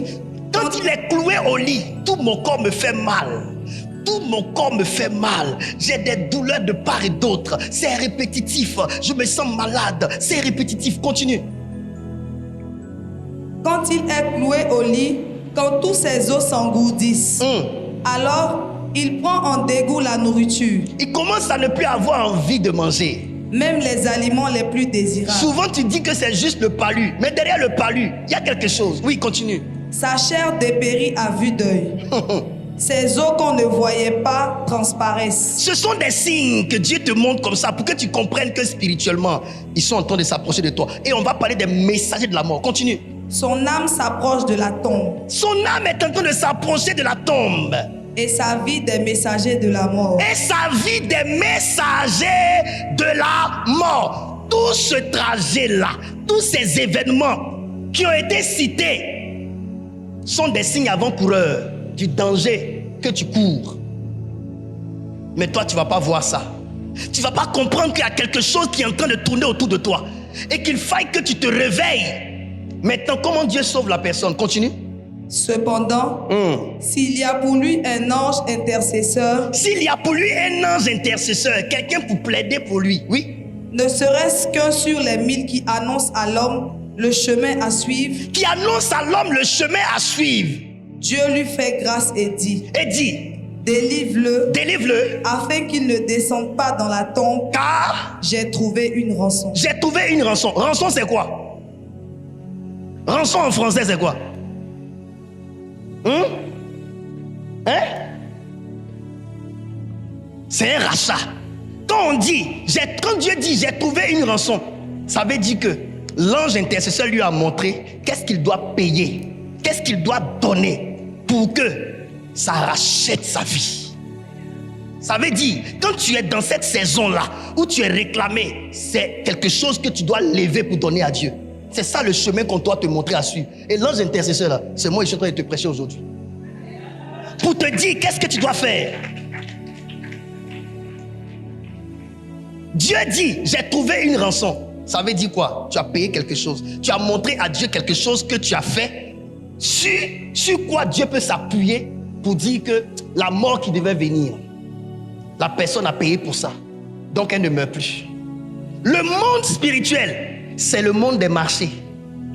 Quand il est cloué au lit, tout mon corps me fait mal. Tout mon corps me fait mal. J'ai des douleurs de part et d'autre. C'est répétitif. Je me sens malade. C'est répétitif. Continue. quand il est cloué au lit, quand tous ses os s'engourdissent, alors il prend en dégoût la nourriture. Il commence à ne plus avoir envie de manger. Même les aliments les plus désirables. Souvent tu dis que c'est juste le palu. Mais derrière le palu, il y a quelque chose. Oui, continue. Sa chair dépérit à vue d'œil. Ses os qu'on ne voyait pas transparaissent. Ce sont des signes que Dieu te montre comme ça pour que tu comprennes que spirituellement, ils sont en train de s'approcher de toi. Et on va parler des messagers de la mort. Continue. Son âme s'approche de la tombe. Son âme est en train de s'approcher de la tombe. Et sa vie des messagers de la mort. Et sa vie des messagers de la mort. Tout ce trajet-là, tous ces événements qui ont été cités sont des signes avant-coureurs du danger que tu cours. Mais toi, tu ne vas pas voir ça. Tu ne vas pas comprendre qu'il y a quelque chose qui est en train de tourner autour de toi. Et qu'il faille que tu te réveilles. Maintenant, comment Dieu sauve la personne? Continue. Cependant, s'il y a pour lui un ange intercesseur, s'il y a pour lui un ange intercesseur, quelqu'un pour plaider pour lui, oui. Ne serait-ce qu'un sur les 1000 qui annonce à l'homme le chemin à suivre, qui annonce à l'homme le chemin à suivre, Dieu lui fait grâce et dit, Délivre-le, délivre-le, afin qu'il ne descende pas dans la tombe. car J'ai trouvé une rançon. j'ai trouvé une rançon. Rançon, c'est quoi? Rançon en français, c'est quoi? Hein? C'est un rachat. Quand Dieu dit j'ai trouvé une rançon, ça veut dire que l'ange intercesseur lui a montré qu'est-ce qu'il doit payer, qu'est-ce qu'il doit donner pour que ça rachète sa vie. Ça veut dire, quand tu es dans cette saison-là où tu es réclamé, c'est quelque chose que tu dois lever pour donner à Dieu. C'est ça le chemin qu'on doit te montrer à suivre. Et l'ange intercesseur là, c'est moi qui suis en train de te prêcher aujourd'hui. Pour te dire qu'est-ce que tu dois faire. Dieu dit, j'ai trouvé une rançon. Ça veut dire quoi? Tu as payé quelque chose. Tu as montré à Dieu quelque chose que tu as fait. Sur quoi Dieu peut s'appuyer pour dire que la mort qui devait venir, la personne a payé pour ça. Donc elle ne meurt plus. Le monde spirituel, c'est le monde des marchés.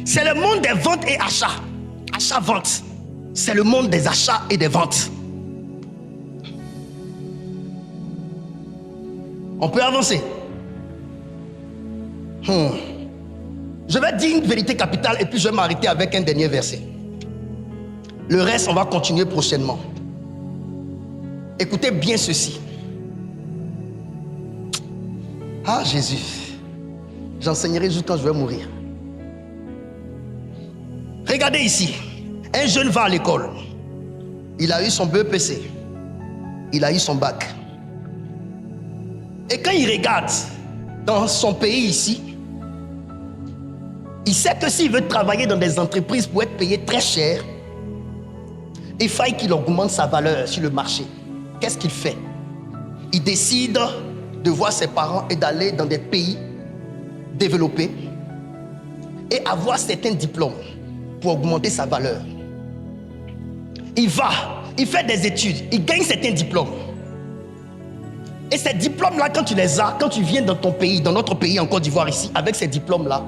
C'est le monde des ventes et achats. Achat-vente. C'est le monde des achats et des ventes. On peut avancer. Je vais dire une vérité capitale et puis je vais m'arrêter avec un dernier verset. Le reste, on va continuer prochainement. Écoutez bien ceci. Ah Jésus, j'enseignerai juste quand je vais mourir. Regardez ici. Un jeune va à l'école. Il a eu son BEPC. Il a eu son bac. Et quand il regarde dans son pays ici, il sait que s'il veut travailler dans des entreprises pour être payé très cher, il faille qu'il augmente sa valeur sur le marché. Qu'est-ce qu'il fait? Il décide de voir ses parents et d'aller dans des pays développés et avoir certains diplômes pour augmenter sa valeur. Il va, il fait des études, il gagne certains diplômes. Et ces diplômes-là, quand tu les as, quand tu viens dans ton pays, dans notre pays en Côte d'Ivoire ici, avec ces diplômes-là,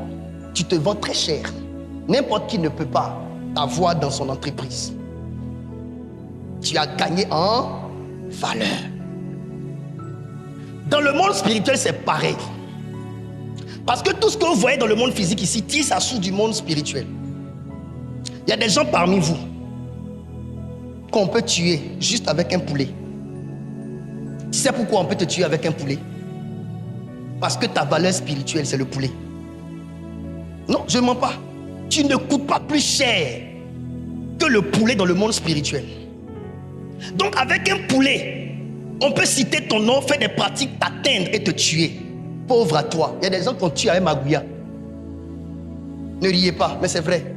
tu te vends très cher. N'importe qui ne peut pas t'avoir dans son entreprise. Tu as gagné en valeur. Dans le monde spirituel, c'est pareil. Parce que tout ce que vous voyez dans le monde physique ici tire sa source du monde spirituel. Il y a des gens parmi vous qu'on peut tuer juste avec un poulet. Tu sais pourquoi on peut te tuer avec un poulet? Parce que ta valeur spirituelle, c'est le poulet. Non, je ne mens pas. Tu ne coûtes pas plus cher que le poulet dans le monde spirituel. Donc avec un poulet, on peut citer ton nom, faire des pratiques, t'atteindre et te tuer. Pauvre à toi. Il y a des gens qu'on tue avec Magouya. Ne riez pas, mais c'est vrai.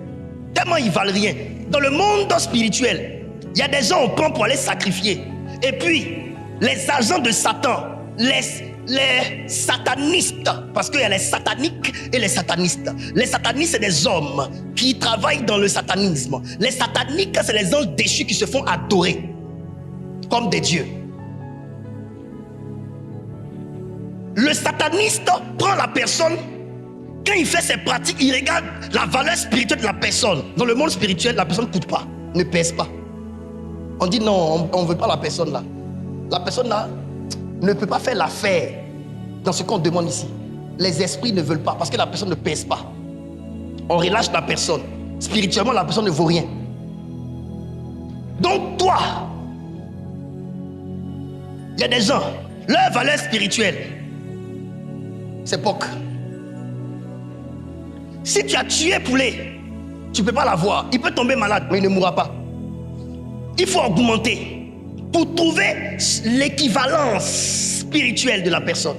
Tellement ils valent rien. Dans le monde spirituel, il y a des gens qu'on prend pour aller sacrifier. Et puis, les agents de Satan, les satanistes, parce qu'il y a les sataniques et les satanistes. Les satanistes, c'est des hommes qui travaillent dans le satanisme. Les sataniques, c'est les anges déchus qui se font adorer comme des dieux. Le sataniste prend la personne, quand il fait ses pratiques, il regarde la valeur spirituelle de la personne. Dans le monde spirituel, la personne ne coûte pas, ne pèse pas. On dit non, on ne veut pas la personne là. La personne là ne peut pas faire l'affaire dans ce qu'on demande ici. Les esprits ne veulent pas parce que la personne ne pèse pas. On relâche la personne. Spirituellement, la personne ne vaut rien. Donc toi, il y a des gens, leur valeur spirituelle, c'est POC. Si tu as tué poulet, tu ne peux pas l'avoir. Il peut tomber malade, mais il ne mourra pas. Il faut augmenter pour trouver l'équivalence spirituelle de la personne.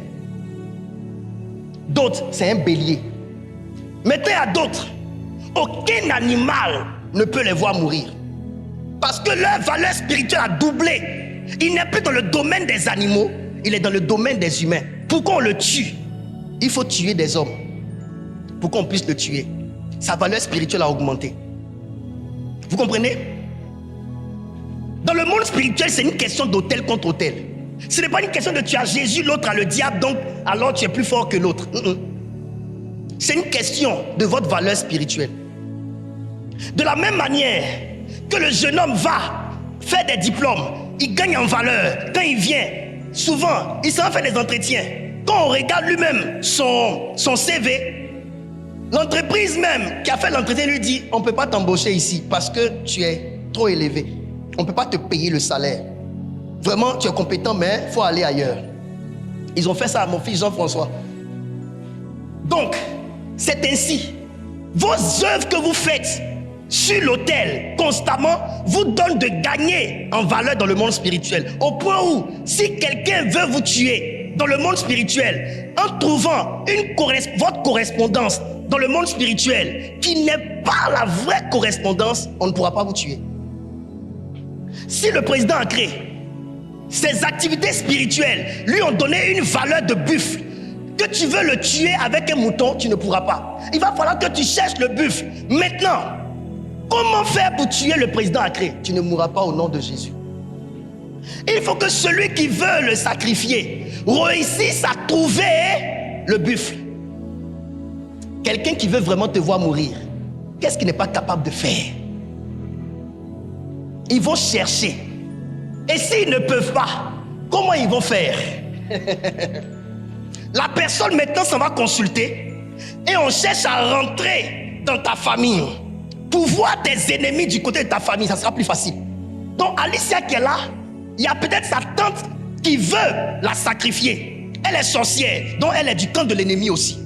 D'autres, c'est un bélier. Mettez à d'autres, aucun animal ne peut les voir mourir. Parce que leur valeur spirituelle a doublé. Il n'est plus dans le domaine des animaux, il est dans le domaine des humains. Pourquoi on le tue? Il faut tuer des hommes pour qu'on puisse le tuer. Sa valeur spirituelle a augmenté. Vous comprenez? Dans le monde spirituel, c'est une question d'autel contre autel. Ce n'est pas une question de tu as Jésus, l'autre a le diable, donc alors tu es plus fort que l'autre. C'est une question de votre valeur spirituelle. De la même manière que le jeune homme va faire des diplômes, il gagne en valeur. Quand il vient, souvent, il s'en fait des entretiens. Quand on regarde lui-même son CV, l'entreprise même qui a fait l'entretien lui dit, on ne peut pas t'embaucher ici parce que tu es trop élevé. On ne peut pas te payer le salaire. Vraiment, tu es compétent, mais il faut aller ailleurs. Ils ont fait ça à mon fils Jean-François. Donc, c'est ainsi. Vos œuvres que vous faites sur l'autel constamment vous donnent de gagner en valeur dans le monde spirituel. Au point où, si quelqu'un veut vous tuer dans le monde spirituel, en trouvant votre correspondance dans le monde spirituel qui n'est pas la vraie correspondance, on ne pourra pas vous tuer. Si le président a créé ses activités spirituelles lui ont donné une valeur de buffle, que tu veux le tuer avec un mouton, tu ne pourras pas. Il va falloir que tu cherches le buffle. Maintenant, comment faire pour tuer le président Accré? Tu ne mourras pas au nom de Jésus. Il faut que celui qui veut le sacrifier réussisse à trouver le buffle. Quelqu'un qui veut vraiment te voir mourir, qu'est-ce qu'il n'est pas capable de faire? Ils vont chercher. Et s'ils ne peuvent pas, comment ils vont faire? La personne maintenant s'en va consulter et on cherche à rentrer dans ta famille. Pour voir tes ennemis du côté de ta famille, ça sera plus facile. Donc Alicia qui est là, il y a peut-être sa tante qui veut la sacrifier. Elle est sorcière, donc elle est du camp de l'ennemi aussi.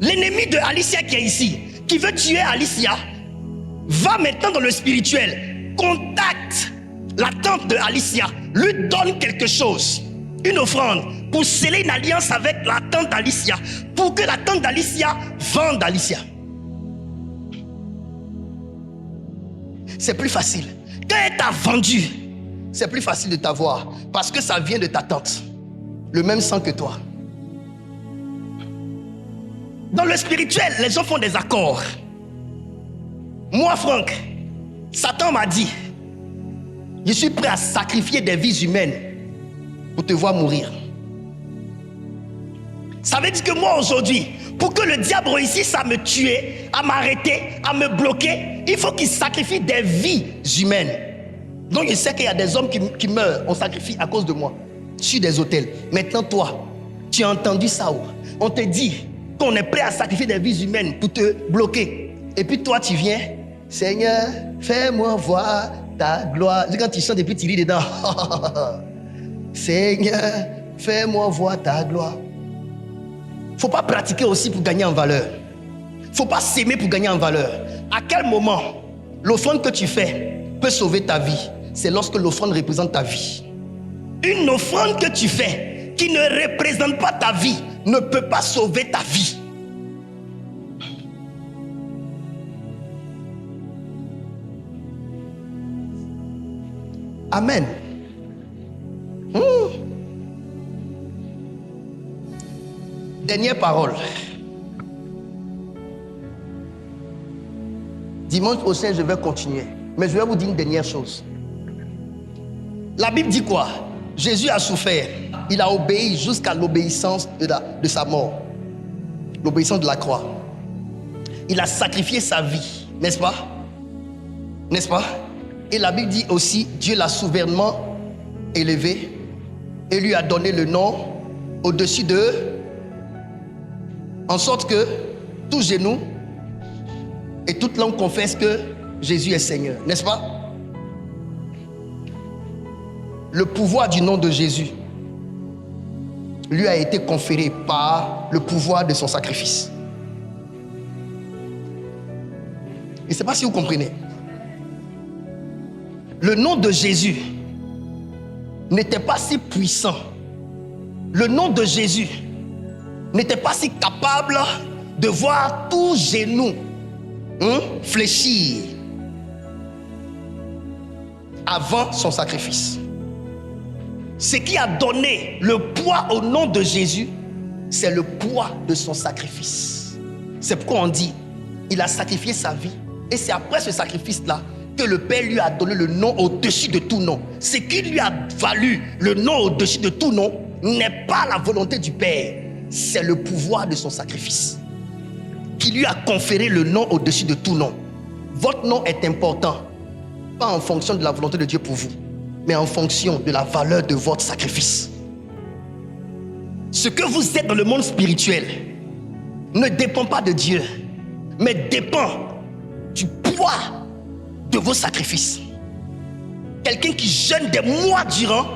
L'ennemi de Alicia qui est ici, qui veut tuer Alicia, va maintenant dans le spirituel, contacte la tante de Alicia, lui donne quelque chose, une offrande, pour sceller une alliance avec la tante d'Alicia, pour que la tante d'Alicia vende Alicia. C'est plus facile. Quand elle t'a vendu, c'est plus facile de t'avoir, parce que ça vient de ta tante, le même sang que toi. Dans le spirituel, les gens font des accords. Moi, Franck, Satan m'a dit, je suis prêt à sacrifier des vies humaines pour te voir mourir. Ça veut dire que moi aujourd'hui, pour que le diable réussisse à me tuer, à m'arrêter, à me bloquer, il faut qu'il sacrifie des vies humaines. Donc je sais qu'il y a des hommes qui meurent, on sacrifie à cause de moi, sur des autels. Maintenant toi, tu as entendu ça où? On te dit qu'on est prêt à sacrifier des vies humaines pour te bloquer. Et puis toi tu viens, Seigneur, fais-moi voir ta gloire. Quand tu chantes et puis tu lis dedans. Seigneur, fais-moi voir ta gloire. Faut pas pratiquer aussi pour gagner en valeur. Faut pas s'aimer pour gagner en valeur. À quel moment l'offrande que tu fais peut sauver ta vie? C'est lorsque l'offrande représente ta vie. Une offrande que tu fais qui ne représente pas ta vie ne peut pas sauver ta vie. Amen. Dernière parole. Dimanche prochain, je vais continuer. Mais je vais vous dire une dernière chose. La Bible dit quoi? Jésus a souffert. Il a obéi jusqu'à l'obéissance de sa mort. L'obéissance de la croix. Il a sacrifié sa vie. N'est-ce pas? N'est-ce pas? Et la Bible dit aussi, Dieu l'a souverainement élevé et lui a donné le nom au-dessus d'eux, en sorte que tout genou et toute langue confesse que Jésus est Seigneur. N'est-ce pas? Le pouvoir du nom de Jésus lui a été conféré par le pouvoir de son sacrifice. Je ne sais pas si vous comprenez. Le nom de Jésus n'était pas si puissant. Le nom de Jésus n'était pas si capable de voir tout genou fléchir avant son sacrifice. Ce qui a donné le poids au nom de Jésus, c'est le poids de son sacrifice. C'est pourquoi on dit, il a sacrifié sa vie. Et c'est après ce sacrifice-là que le Père lui a donné le nom au-dessus de tout nom. Ce qui lui a valu le nom au-dessus de tout nom n'est pas la volonté du Père, c'est le pouvoir de son sacrifice qui lui a conféré le nom au-dessus de tout nom. Votre nom est important, pas en fonction de la volonté de Dieu pour vous, mais en fonction de la valeur de votre sacrifice. Ce que vous êtes dans le monde spirituel ne dépend pas de Dieu, mais dépend du poids de vos sacrifices. Quelqu'un qui jeûne des mois durant,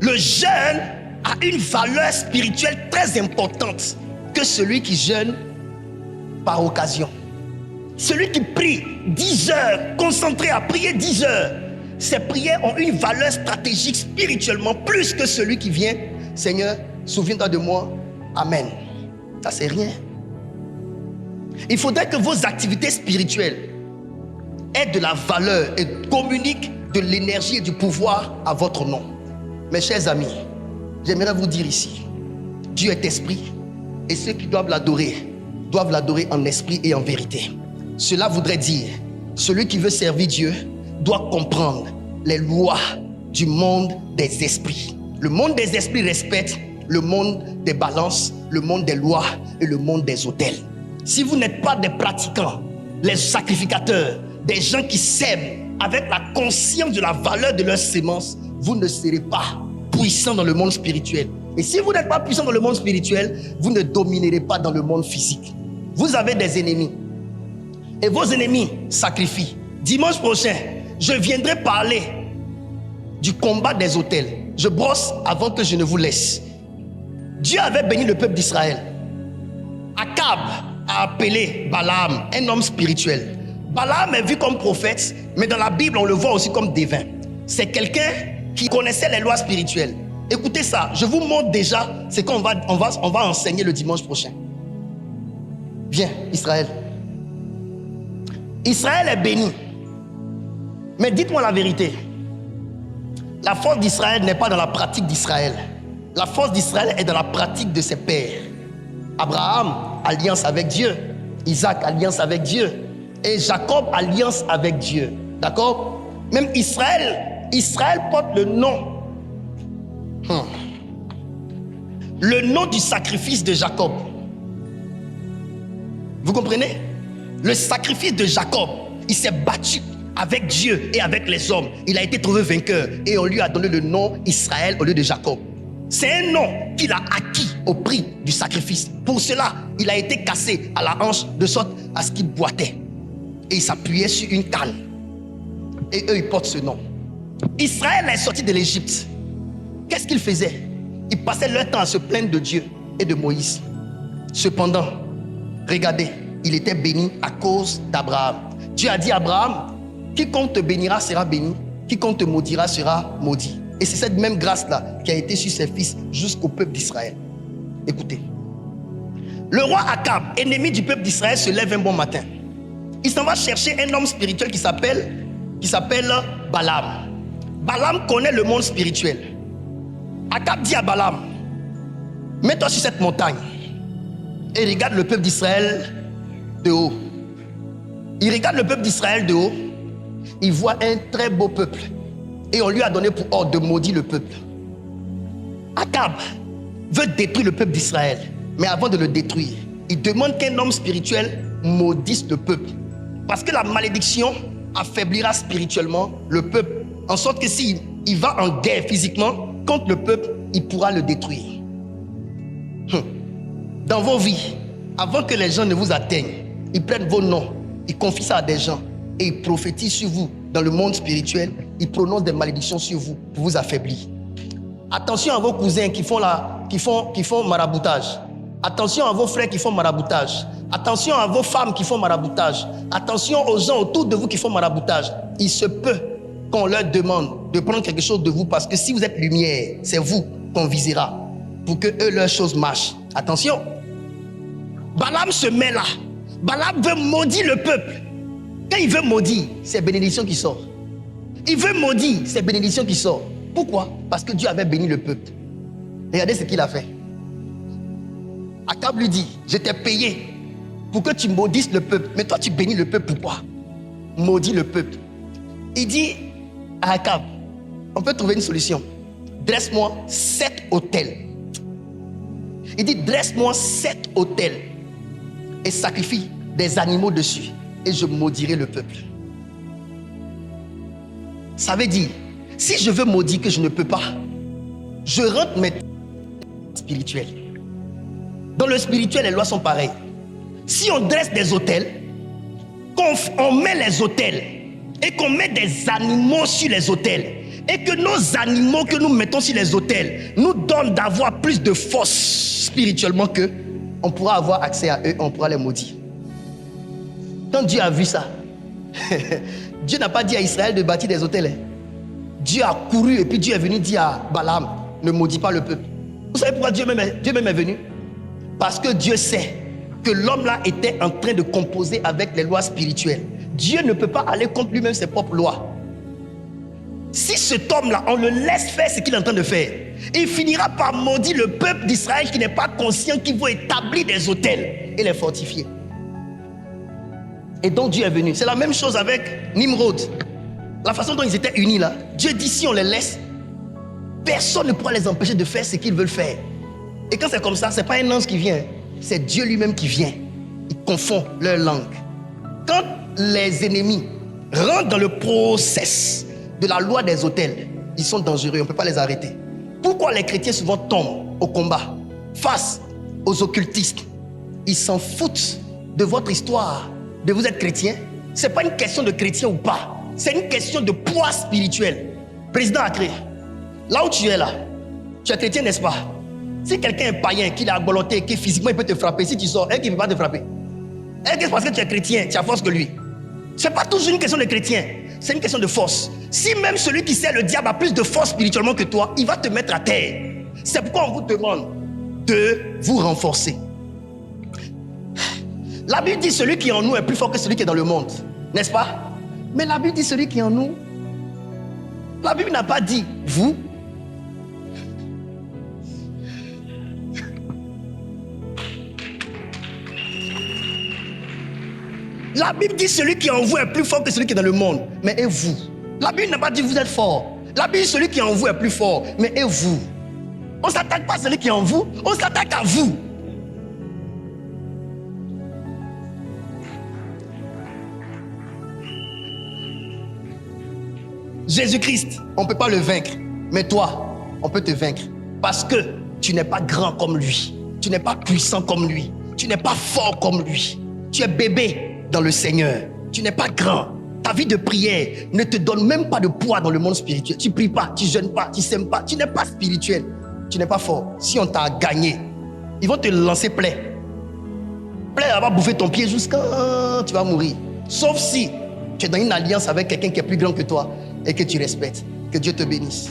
le jeûne a une valeur spirituelle très importante que celui qui jeûne par occasion. Celui qui prie 10 heures, concentré à prier 10 heures, ses prières ont une valeur stratégique spirituellement plus que celui qui vient, Seigneur, souviens-toi de moi, Amen. Ça, c'est rien. Il faudrait que vos activités spirituelles aient de la valeur et communiquent de l'énergie et du pouvoir à votre nom. Mes chers amis, j'aimerais vous dire ici, Dieu est esprit et ceux qui doivent l'adorer en esprit et en vérité. Cela voudrait dire, celui qui veut servir Dieu doit comprendre les lois du monde des esprits. Le monde des esprits respecte le monde des balances, le monde des lois et le monde des autels. Si vous n'êtes pas des pratiquants, les sacrificateurs, des gens qui sèment avec la conscience de la valeur de leur sémence, vous ne serez pas puissant dans le monde spirituel. Et si vous n'êtes pas puissant dans le monde spirituel, vous ne dominerez pas dans le monde physique. Vous avez des ennemis. Et vos ennemis sacrifient. Dimanche prochain, je viendrai parler du combat des autels. Je brosse avant que je ne vous laisse. Dieu avait béni le peuple d'Israël. Akab a appelé Balaam un homme spirituel. Balaam est vu comme prophète, mais dans la Bible, on le voit aussi comme divin. C'est quelqu'un qui connaissait les lois spirituelles. Écoutez ça, je vous montre déjà ce qu'on va enseigner le dimanche prochain. Viens, Israël. Israël est béni. Mais dites-moi la vérité. La force d'Israël n'est pas dans la pratique d'Israël. La force d'Israël est dans la pratique de ses pères. Abraham, alliance avec Dieu. Isaac, alliance avec Dieu. Et Jacob, alliance avec Dieu. D'accord? Même Israël porte le nom. Le nom du sacrifice de Jacob. Vous comprenez? Le sacrifice de Jacob, il s'est battu avec Dieu et avec les hommes. Il a été trouvé vainqueur et on lui a donné le nom Israël au lieu de Jacob. C'est un nom qu'il a acquis au prix du sacrifice. Pour cela, il a été cassé à la hanche de sorte à ce qu'il boitait. Et il s'appuyait sur une canne. Et eux, ils portent ce nom. Israël est sorti de l'Égypte. Qu'est-ce qu'ils faisaient? Ils passaient leur temps à se plaindre de Dieu et de Moïse. Cependant, regardez, il était béni à cause d'Abraham. Dieu a dit à Abraham, quiconque te bénira sera béni, quiconque te maudira sera maudit. Et c'est cette même grâce-là qui a été sur ses fils jusqu'au peuple d'Israël. Écoutez, le roi Akab, ennemi du peuple d'Israël, se lève un bon matin. Il s'en va chercher un homme spirituel qui s'appelle Balaam. Balaam connaît le monde spirituel. Akab dit à Balaam, mets-toi sur cette montagne et regarde le peuple d'Israël de haut. Il regarde le peuple d'Israël de haut. Il voit un très beau peuple. Et on lui a donné pour ordre de maudire le peuple. Akab veut détruire le peuple d'Israël. Mais avant de le détruire, il demande qu'un homme spirituel maudisse le peuple. Parce que la malédiction affaiblira spirituellement le peuple. En sorte que s'il va en guerre physiquement contre le peuple, il pourra le détruire. Dans vos vies, avant que les gens ne vous atteignent, ils prennent vos noms, ils confient ça à des gens et ils prophétisent sur vous. Dans le monde spirituel, ils prononcent des malédictions sur vous pour vous affaiblir. Attention à vos cousins qui font maraboutage. Attention à vos frères qui font maraboutage. Attention à vos femmes qui font maraboutage. Attention aux gens autour de vous qui font maraboutage. Il se peut qu'on leur demande de prendre quelque chose de vous parce que si vous êtes lumière, c'est vous qu'on visera pour que eux, leurs choses marchent. Attention. Balaam se met là. Balaam veut maudire le peuple. Quand il veut maudire, c'est bénédiction qui sort. Il veut maudire, c'est bénédiction qui sort. Pourquoi? Parce que Dieu avait béni le peuple. Regardez ce qu'il a fait. Akab lui dit, je t'ai payé pour que tu maudisses le peuple. Mais toi, tu bénis le peuple pourquoi? Maudis le peuple. Il dit à Akab, on peut trouver une solution. Dresse-moi 7 autels. Il dit, dresse-moi 7 autels et sacrifie des animaux dessus et je maudirai le peuple. Ça veut dire, Si je veux maudire que je ne peux pas, je rentre mes spirituels. Dans le spirituel, les lois sont pareilles. Si on dresse des autels, qu'on met les autels et qu'on met des animaux sur les autels, et que nos animaux que nous mettons sur les autels nous donnent d'avoir plus de force spirituellement qu'eux, on pourra avoir accès à eux, on pourra les maudire. Quand Dieu a vu ça, Dieu n'a pas dit à Israël de bâtir des autels. Dieu a couru et puis Dieu est venu dire à Balaam, ne maudis pas le peuple. Vous savez pourquoi Dieu même est venu? Parce que Dieu sait que l'homme là était en train de composer avec les lois spirituelles. Dieu ne peut pas aller contre lui-même ses propres lois. Si cet homme-là, on le laisse faire ce qu'il est en train de faire, il finira par maudire le peuple d'Israël qui n'est pas conscient qu'il faut établir des autels et les fortifier. Et donc Dieu est venu. C'est la même chose avec Nimrod. La façon dont ils étaient unis là, Dieu dit si on les laisse, personne ne pourra les empêcher de faire ce qu'ils veulent faire. Et quand c'est comme ça, ce n'est pas un ange qui vient, c'est Dieu lui-même qui vient. Il confond leur langue. Quand les ennemis rentrent dans le process de la loi des autels, ils sont dangereux, on ne peut pas les arrêter. Pourquoi les chrétiens souvent tombent au combat face aux occultistes? Ils s'en foutent de votre histoire, de vous être chrétien. Ce n'est pas une question de chrétien ou pas, c'est une question de poids spirituel. Président Accré, là où tu es là, tu es chrétien, n'est-ce pas? Si quelqu'un est païen, qu'il est agbolotté, que physiquement il peut te frapper, si tu sors, et qu'il ne peut pas te frapper. Est-ce que parce que tu es chrétien, tu as force que lui? Ce n'est pas toujours une question de chrétien, c'est une question de force. Si même celui qui sert le diable a plus de force spirituellement que toi, il va te mettre à terre. C'est pourquoi on vous demande de vous renforcer. La Bible dit celui qui est en nous est plus fort que celui qui est dans le monde, n'est-ce pas? Mais la Bible dit celui qui est en nous. La Bible n'a pas dit vous. La Bible dit celui qui est en vous est plus fort que celui qui est dans le monde. Mais et vous? La Bible n'a pas dit vous êtes fort. La Bible dit celui qui est en vous est plus fort. Mais et vous? On ne s'attaque pas à celui qui est en vous, on s'attaque à vous. Jésus-Christ, on ne peut pas le vaincre. Mais toi, on peut te vaincre. Parce que tu n'es pas grand comme lui. Tu n'es pas puissant comme lui. Tu n'es pas fort comme lui. Tu es bébé dans le Seigneur. Tu n'es pas grand. Ta vie de prière ne te donne même pas de poids dans le monde spirituel. Tu ne pries pas, tu ne jeûnes pas, tu ne sèmes pas. Tu n'es pas spirituel. Tu n'es pas fort. Si on t'a gagné, ils vont te lancer plaie. Plaie, elle va bouffer ton pied jusqu'à tu vas mourir. Sauf si tu es dans une alliance avec quelqu'un qui est plus grand que toi et que tu respectes. Que Dieu te bénisse.